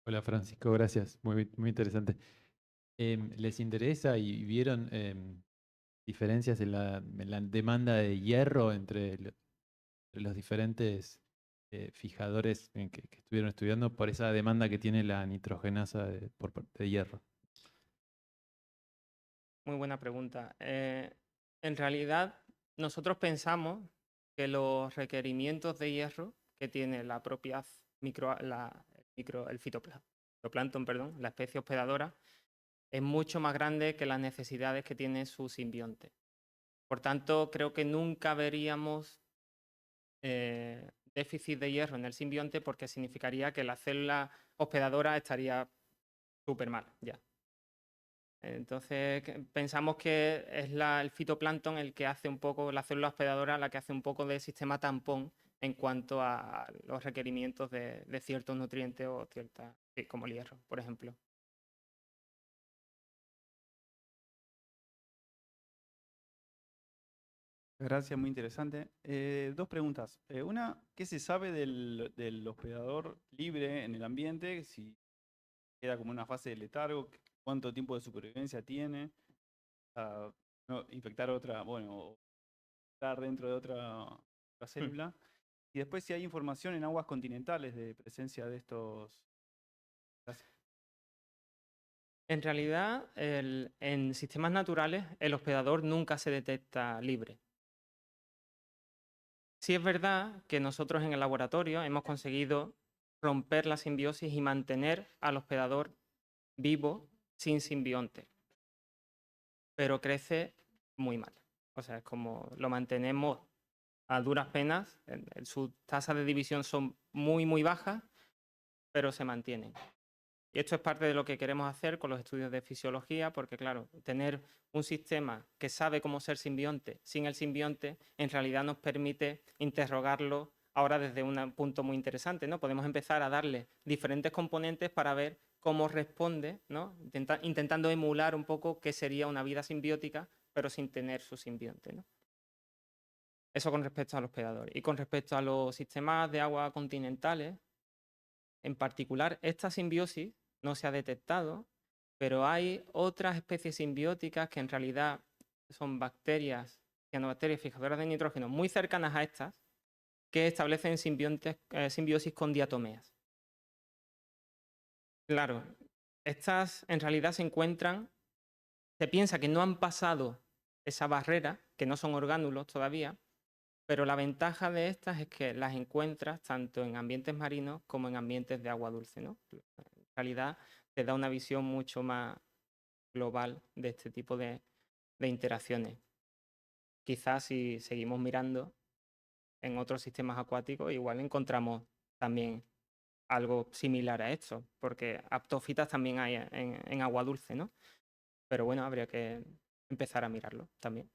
Hola Francisco, gracias. Muy interesante. ¿Les interesa y vieron diferencias en la demanda de hierro entre los diferentes fijadores que estuvieron estudiando por esa demanda que tiene la nitrogenasa por parte de hierro? Muy buena pregunta. En realidad, nosotros pensamos que los requerimientos de hierro que tiene la propia el fitoplancton, perdón, la especie hospedadora, es mucho más grande que las necesidades que tiene su simbionte. Por tanto, creo que nunca veríamos déficit de hierro en el simbionte, porque significaría que la célula hospedadora estaría súper mal ya. Entonces pensamos que es el fitoplancton el que hace un poco, la célula hospedadora la que hace un poco de sistema tampón en cuanto a los requerimientos de ciertos nutrientes o ciertas, sí, como el hierro, por ejemplo. Gracias, muy interesante. Dos preguntas. Una, ¿qué se sabe del hospedador libre en el ambiente? Si queda como una fase de letargo, cuánto tiempo de supervivencia tiene, no, infectar otra, bueno, o estar dentro de otra célula. Y después si hay información en aguas continentales de presencia de estos. En realidad, en sistemas naturales, el hospedador nunca se detecta libre. Sí es verdad que nosotros en el laboratorio hemos conseguido romper la simbiosis y mantener al hospedador vivo sin simbionte, pero crece muy mal. O sea, es como lo mantenemos a duras penas, sus tasas de división son muy, muy bajas, pero se mantienen. Y esto es parte de lo que queremos hacer con los estudios de fisiología, porque claro, tener un sistema que sabe cómo ser simbionte sin el simbionte, en realidad nos permite interrogarlo ahora desde un punto muy interesante, ¿no? Podemos empezar a darle diferentes componentes para ver cómo responde, ¿no? Intentando emular un poco qué sería una vida simbiótica, pero sin tener su simbionte, ¿no? Eso con respecto al hospedador. Y con respecto a los sistemas de agua continentales, en particular, esta simbiosis no se ha detectado, pero hay otras especies simbióticas que en realidad son bacterias, cianobacterias fijadoras de nitrógeno muy cercanas a estas, que establecen simbiosis con diatomeas. Claro, estas en realidad se piensa que no han pasado esa barrera, que no son orgánulos todavía, pero la ventaja de estas es que las encuentras tanto en ambientes marinos como en ambientes de agua dulce, ¿no? En realidad te da una visión mucho más global de este tipo de interacciones. Quizás si seguimos mirando en otros sistemas acuáticos, igual encontramos también algo similar a esto, porque aptófitas también hay en agua dulce, ¿no? Pero bueno, habría que empezar a mirarlo también.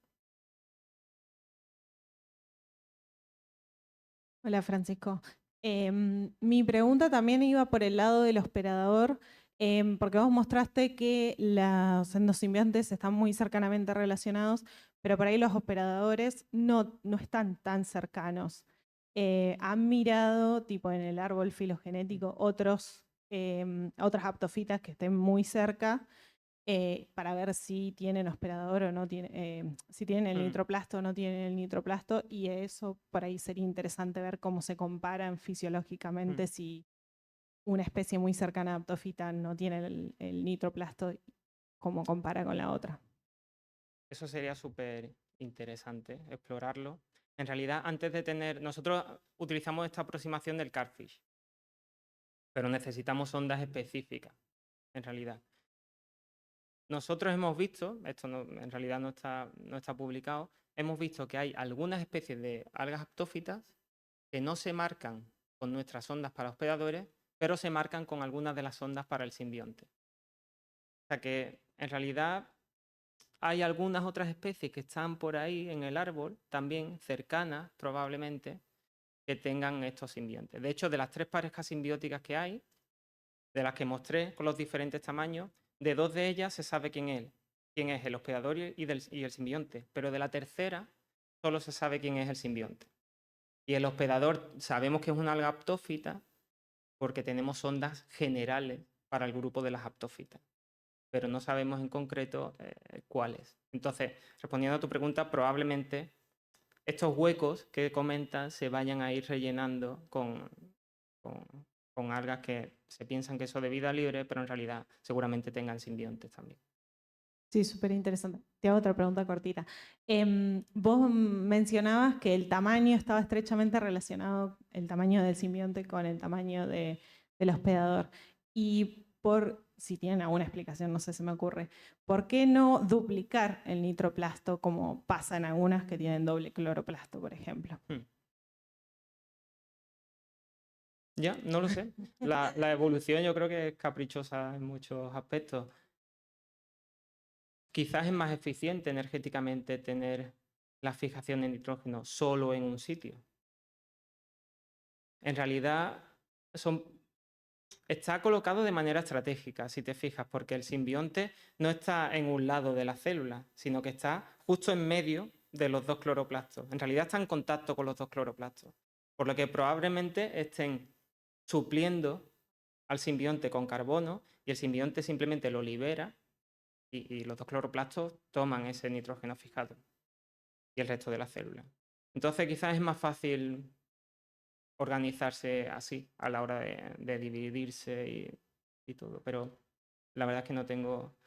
Hola Francisco. Mi pregunta también iba por el lado del hospedador, porque vos mostraste que los endosimbiontes están muy cercanamente relacionados, pero por ahí los hospedadores no están tan cercanos. ¿Han mirado, tipo en el árbol filogenético, otras aptofitas que estén muy cerca? Para ver si tienen hospedador o no tienen, si tienen el nitroplasto o no tienen el nitroplasto, y eso por ahí sería interesante ver cómo se comparan fisiológicamente si una especie muy cercana a aptófita no tiene el nitroplasto, cómo compara con la otra. Eso sería súper interesante explorarlo. En realidad, nosotros utilizamos esta aproximación del CARFISH, pero necesitamos ondas específicas, en realidad. Nosotros hemos visto, esto en realidad no está publicado, hemos visto que hay algunas especies de algas aptófitas que no se marcan con nuestras ondas para hospedadores, pero se marcan con algunas de las ondas para el simbionte. O sea que en realidad hay algunas otras especies que están por ahí en el árbol, también cercanas probablemente, que tengan estos simbiontes. De hecho, de las 3 parejas simbióticas que hay, de las que mostré con los diferentes tamaños, de 2 de ellas se sabe quién es el hospedador y el simbionte, pero de la tercera solo se sabe quién es el simbionte. Y el hospedador sabemos que es una alga aptófita porque tenemos ondas generales para el grupo de las aptófitas, pero no sabemos en concreto cuáles. Entonces, respondiendo a tu pregunta, probablemente estos huecos que comentas se vayan a ir rellenando con algas que se piensan que son de vida libre, pero en realidad seguramente tengan simbiontes también. Sí, súper interesante. Te hago otra pregunta cortita. Vos mencionabas que el tamaño estaba estrechamente relacionado, el tamaño del simbionte con el tamaño del hospedador. Y si tienen alguna explicación, no sé, se me ocurre, ¿por qué no duplicar el nitroplasto como pasa en algunas que tienen doble cloroplasto, por ejemplo? Ya, no lo sé. La evolución yo creo que es caprichosa en muchos aspectos. Quizás es más eficiente energéticamente tener la fijación de nitrógeno solo en un sitio. En realidad está colocado de manera estratégica, si te fijas, porque el simbionte no está en un lado de la célula, sino que está justo en medio de los dos cloroplastos. En realidad está en contacto con los dos cloroplastos, por lo que probablemente estén supliendo al simbionte con carbono y el simbionte simplemente lo libera y los dos cloroplastos toman ese nitrógeno fijado y el resto de la célula. Entonces quizás es más fácil organizarse así a la hora de dividirse y todo, pero la verdad es que no tengo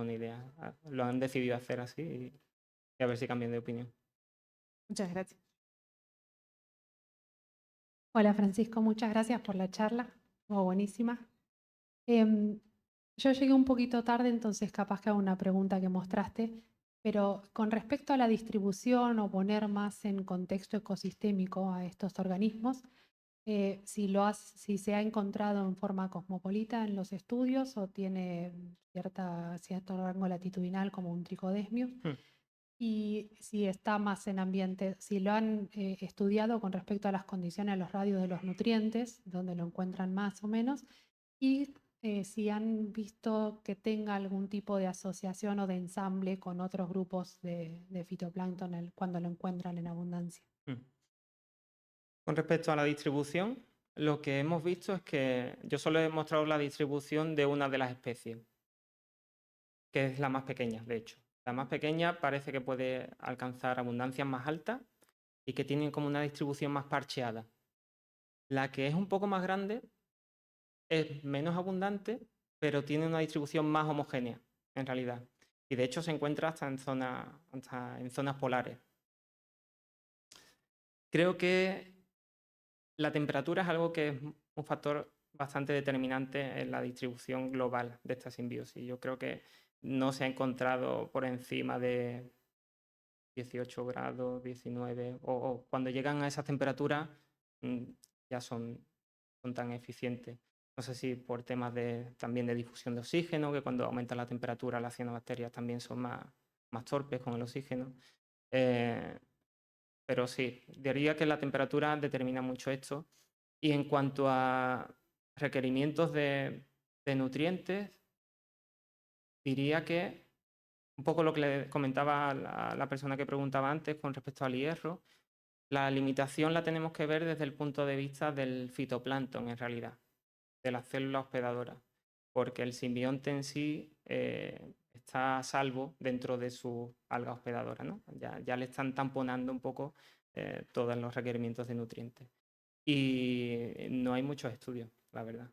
ni idea. Lo han decidido hacer así y a ver si cambian de opinión. Muchas gracias. Hola Francisco, muchas gracias por la charla, estuvo buenísima. Yo llegué un poquito tarde, entonces capaz que hago una pregunta que mostraste, pero con respecto a la distribución o poner más en contexto ecosistémico a estos organismos, si se ha encontrado en forma cosmopolita en los estudios o tiene cierto rango latitudinal como un tricodesmius. Y si está más en ambiente, si lo han estudiado con respecto a las condiciones, a los radios de los nutrientes, donde lo encuentran más o menos, y si han visto que tenga algún tipo de asociación o de ensamble con otros grupos de fitoplancton cuando lo encuentran en abundancia. Con respecto a la distribución, lo que hemos visto es que yo solo he mostrado la distribución de una de las especies, que es la más pequeña, de hecho. La más pequeña parece que puede alcanzar abundancias más altas y que tienen como una distribución más parcheada. La que es un poco más grande es menos abundante, pero tiene una distribución más homogénea, en realidad. Y de hecho se encuentra hasta en zonas polares. Creo que la temperatura es algo que es un factor bastante determinante en la distribución global de esta simbiosis. Yo creo que no se ha encontrado por encima de 18 grados, 19, o cuando llegan a esas temperaturas ya son tan eficientes. No sé si por temas también de difusión de oxígeno, que cuando aumenta la temperatura las cianobacterias también son más torpes con el oxígeno. Pero sí, diría que la temperatura determina mucho esto. Y en cuanto a requerimientos de nutrientes, diría que un poco lo que le comentaba a la persona que preguntaba antes con respecto al hierro, la limitación la tenemos que ver desde el punto de vista del fitoplancton, en realidad, de las células hospedadoras, porque el simbionte en sí está a salvo dentro de su alga hospedadora, ¿no? Ya le están tamponando un poco todos los requerimientos de nutrientes. Y no hay muchos estudios, la verdad.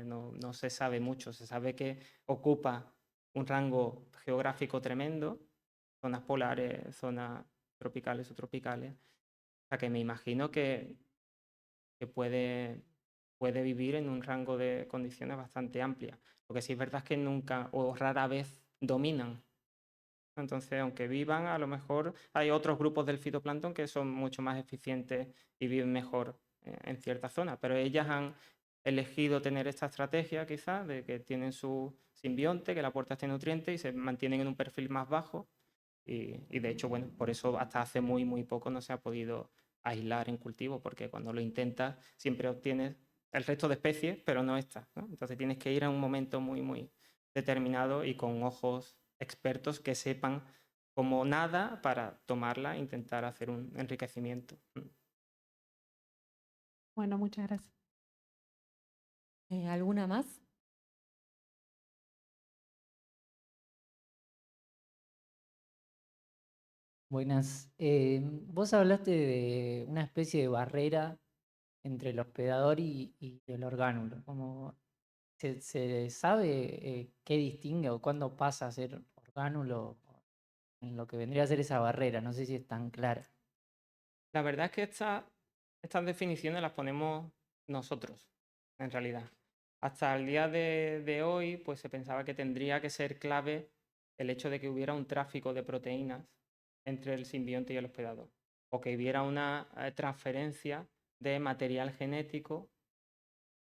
No se sabe mucho. Se sabe que ocupa un rango geográfico tremendo, zonas polares, zonas tropicales, subtropicales. O sea que me imagino que puede vivir en un rango de condiciones bastante amplias. Lo que sí es verdad es que nunca o rara vez dominan. Entonces, aunque vivan, a lo mejor hay otros grupos del fitoplancton que son mucho más eficientes y viven mejor en ciertas zonas, pero ellas han elegido tener esta estrategia quizás de que tienen su simbionte que le aporta este nutriente y se mantienen en un perfil más bajo y de hecho, bueno, por eso hasta hace muy poco no se ha podido aislar en cultivo, porque cuando lo intentas siempre obtienes el resto de especies, pero no esta, ¿no? Entonces tienes que ir a un momento muy determinado y con ojos expertos que sepan como nada para tomarla e intentar hacer un enriquecimiento. Bueno, muchas gracias. ¿Alguna más? Buenas. Vos hablaste de una especie de barrera entre el hospedador y el orgánulo. Como se sabe qué distingue o cuándo pasa a ser orgánulo en lo que vendría a ser esa barrera? No sé si es tan clara. La verdad es que estas definiciones las ponemos nosotros, en realidad. Hasta el día de hoy, pues se pensaba que tendría que ser clave el hecho de que hubiera un tráfico de proteínas entre el simbionte y el hospedador, o que hubiera una transferencia de material genético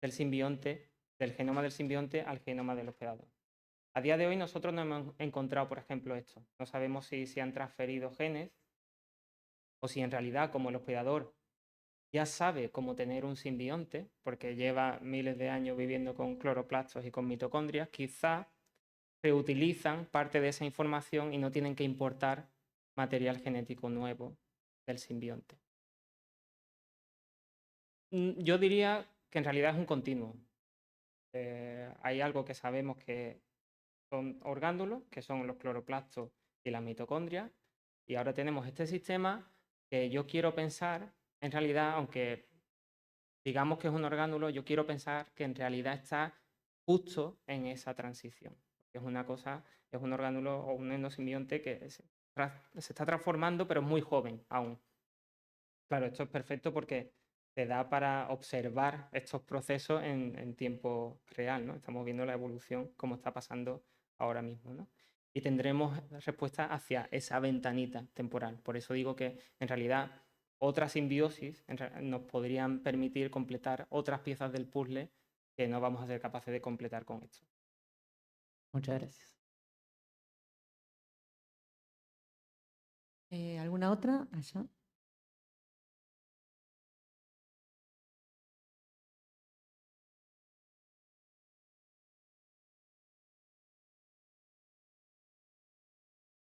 del simbionte, del genoma del simbionte al genoma del hospedador. A día de hoy nosotros no hemos encontrado, por ejemplo, esto. No sabemos si se han transferido genes o si en realidad, como el hospedador ya sabe cómo tener un simbionte, porque lleva miles de años viviendo con cloroplastos y con mitocondrias, quizá reutilizan parte de esa información y no tienen que importar material genético nuevo del simbionte. Yo diría que en realidad es un continuo. Hay algo que sabemos que son orgánulos, que son los cloroplastos y las mitocondrias, y ahora tenemos este sistema que yo quiero pensar, en realidad, aunque digamos que es un orgánulo, yo quiero pensar que en realidad está justo en esa transición. Es una cosa, es un orgánulo o un endosimbionte que se está transformando, pero es muy joven aún. Claro, esto es perfecto porque te da para observar estos procesos en tiempo real, ¿no? Estamos viendo la evolución, cómo está pasando ahora mismo, ¿no? Y tendremos respuesta hacia esa ventanita temporal. Por eso digo que en realidad otras simbiosis nos podrían permitir completar otras piezas del puzzle que no vamos a ser capaces de completar con esto. Muchas gracias. ¿Alguna otra? Allá.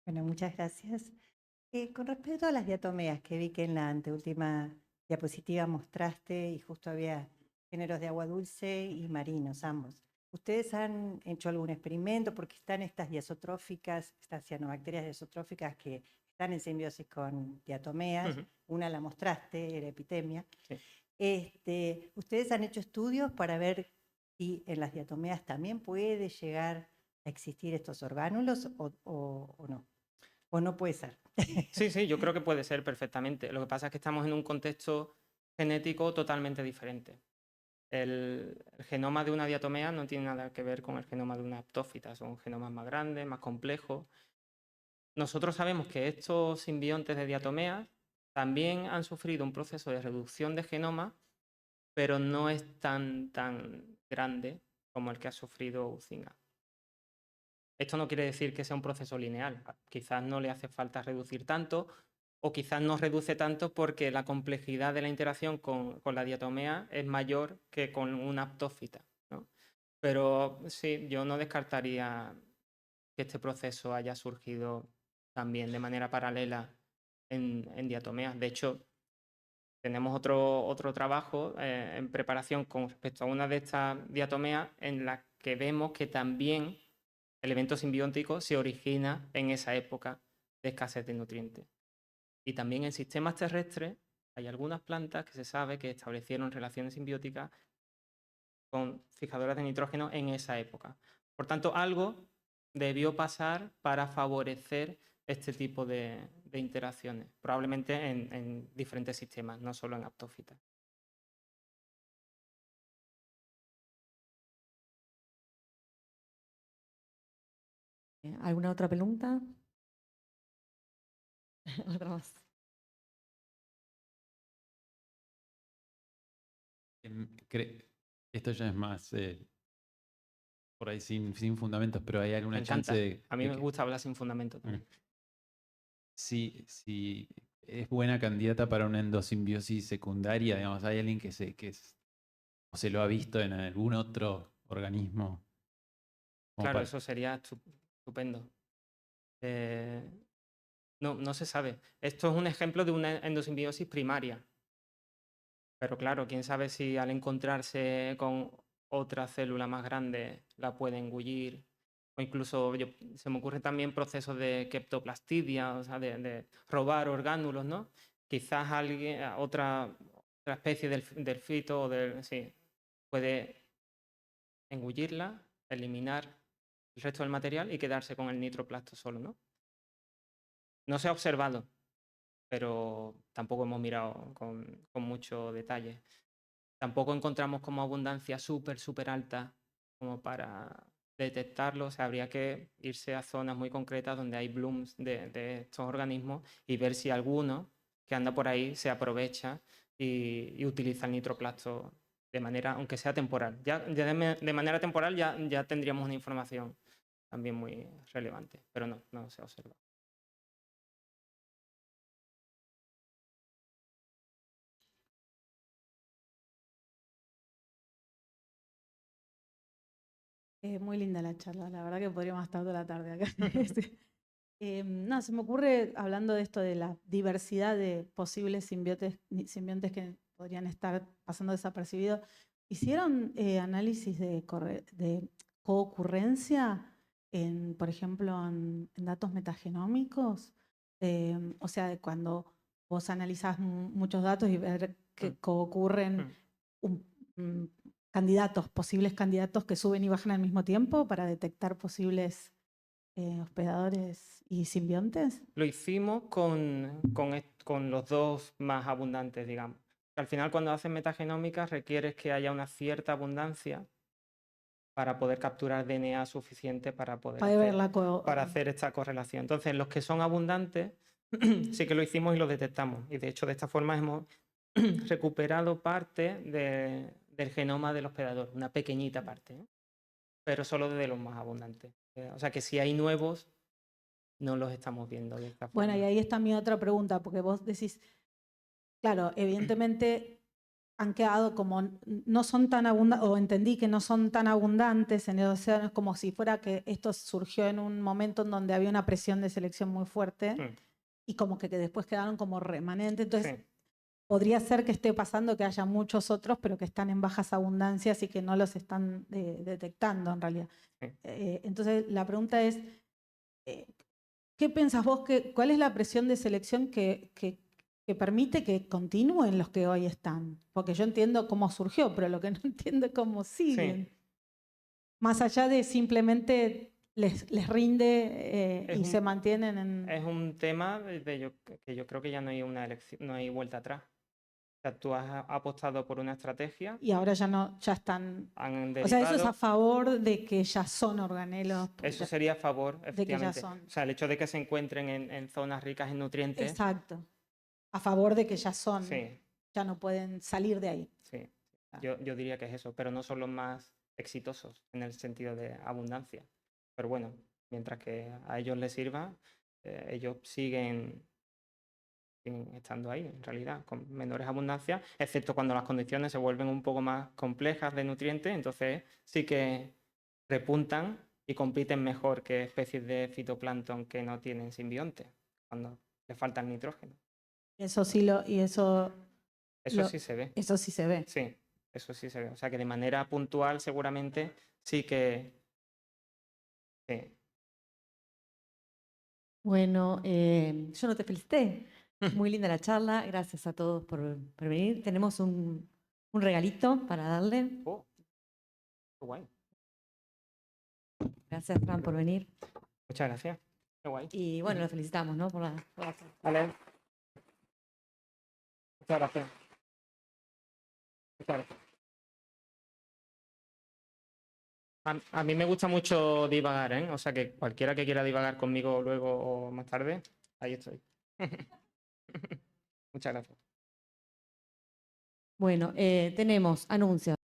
Bueno, muchas gracias. Con respecto a las diatomeas, que vi que en la anteúltima diapositiva mostraste y justo había géneros de agua dulce y marinos, ambos. ¿Ustedes han hecho algún experimento? Porque están estas diazotróficas, estas cianobacterias diazotróficas que están en simbiosis con diatomeas. Una la mostraste, era epitemia. Sí. ¿Ustedes han hecho estudios para ver si en las diatomeas también puede llegar a existir estos orgánulos o no? ¿O no puede ser? Sí, yo creo que puede ser perfectamente. Lo que pasa es que estamos en un contexto genético totalmente diferente. El genoma de una diatomea no tiene nada que ver con el genoma de una aptófita, son genomas más grandes, más complejos. Nosotros sabemos que estos simbiontes de diatomeas también han sufrido un proceso de reducción de genoma, pero no es tan grande como el que ha sufrido Huizinga. Esto no quiere decir que sea un proceso lineal. Quizás no le hace falta reducir tanto, o quizás no reduce tanto porque la complejidad de la interacción con la diatomea es mayor que con una aptófita, ¿no? Pero sí, yo no descartaría que este proceso haya surgido también de manera paralela en diatomeas. De hecho, tenemos otro trabajo en preparación con respecto a una de estas diatomeas en la que vemos que también el evento simbiótico se origina en esa época de escasez de nutrientes. Y también en sistemas terrestres hay algunas plantas que se sabe que establecieron relaciones simbióticas con fijadoras de nitrógeno en esa época. Por tanto, algo debió pasar para favorecer este tipo de interacciones, probablemente en diferentes sistemas, no solo en aptófitas. ¿Alguna otra pregunta? Otra más. Esto ya es más por ahí sin fundamentos, pero ¿hay alguna Me encanta. chance de A mí de me que gusta hablar sin fundamento también. si es buena candidata para una endosimbiosis secundaria? Digamos, ¿hay alguien o se lo ha visto en algún otro organismo? Claro, eso sería estupendo. No se sabe. Esto es un ejemplo de una endosimbiosis primaria. Pero claro, quién sabe si al encontrarse con otra célula más grande la puede engullir O incluso se me ocurre también procesos de kleptoplastidia, o sea, de robar orgánulos, ¿no? Quizás alguien, otra especie del fito o sí, puede engullirla, eliminar el resto del material y quedarse con el nitroplasto solo, ¿no? No se ha observado, pero tampoco hemos mirado con mucho detalle. Tampoco encontramos como abundancia súper alta como para detectarlo. O sea, habría que irse a zonas muy concretas donde hay blooms de estos organismos y ver si alguno que anda por ahí se aprovecha y utiliza el nitroplasto de manera, aunque sea temporal. Ya de manera temporal ya tendríamos una información también muy relevante, pero no se observa. Muy linda la charla, la verdad que podríamos estar toda la tarde acá. No, se me ocurre, hablando de esto de la diversidad de posibles simbiontes que podrían estar pasando desapercibidos, ¿hicieron análisis de coocurrencia, por ejemplo, en datos metagenómicos? O sea, de cuando vos analizás muchos datos y ver que coocurren posibles candidatos que suben y bajan al mismo tiempo para detectar posibles hospedadores y simbiontes. Lo hicimos con los dos más abundantes, digamos. Al final, cuando haces metagenómica, requieres que haya una cierta abundancia para poder capturar DNA suficiente para poder hacer esta correlación. Entonces, los que son abundantes, sí que lo hicimos y lo detectamos. Y de hecho, de esta forma hemos recuperado parte del genoma del hospedador, una pequeñita parte, ¿eh? Pero solo de los más abundantes. O sea que si hay nuevos, no los estamos viendo de esta forma. Bueno, y ahí está mi otra pregunta, porque vos decís, claro, evidentemente han quedado como, no son tan abundantes, o entendí que no son tan abundantes en el océano, es como si fuera que esto surgió en un momento en donde había una presión de selección muy fuerte y como que después quedaron como remanentes. Entonces, podría ser que esté pasando que haya muchos otros, pero que están en bajas abundancias y que no los están detectando en realidad. Entonces, la pregunta es, ¿qué pensás vos? ¿Cuál es la presión de selección que permite que continúen los que hoy están? Porque yo entiendo cómo surgió, pero lo que no entiendo es cómo siguen. Más allá de simplemente les rinde y se mantienen en... Es un tema que yo creo que ya no hay una elección, no hay vuelta atrás. O sea, tú has apostado por una estrategia. Y ahora ya están... Han derivado. O sea, eso es a favor de que ya son organelos. Eso sería a favor, efectivamente. De que ya son. O sea, el hecho de que se encuentren en zonas ricas en nutrientes. Exacto. A favor de que ya son. Sí. Ya no pueden salir de ahí. Sí. Yo diría que es eso, pero no son los más exitosos en el sentido de abundancia. Pero bueno, mientras que a ellos les sirva, ellos siguen estando ahí, en realidad, con menores abundancias, excepto cuando las condiciones se vuelven un poco más complejas de nutrientes, entonces sí que repuntan y compiten mejor que especies de fitoplancton que no tienen simbionte, cuando les falta el nitrógeno. Eso sí sí se ve. Eso sí se ve. Sí, eso sí se ve. O sea que de manera puntual seguramente sí que... Sí. Bueno, yo no te felicité. Muy linda la charla. Gracias a todos por venir. Tenemos un regalito para darle. Oh, qué guay. Gracias, Fran, por venir. Muchas gracias. Qué guay. Y bueno, lo felicitamos, ¿no? Por la charla. Vale. Muchas gracias. Muchas gracias. A mí me gusta mucho divagar, ¿eh? O sea que cualquiera que quiera divagar conmigo luego o más tarde, ahí estoy. Muchas gracias. Bueno, tenemos anuncios.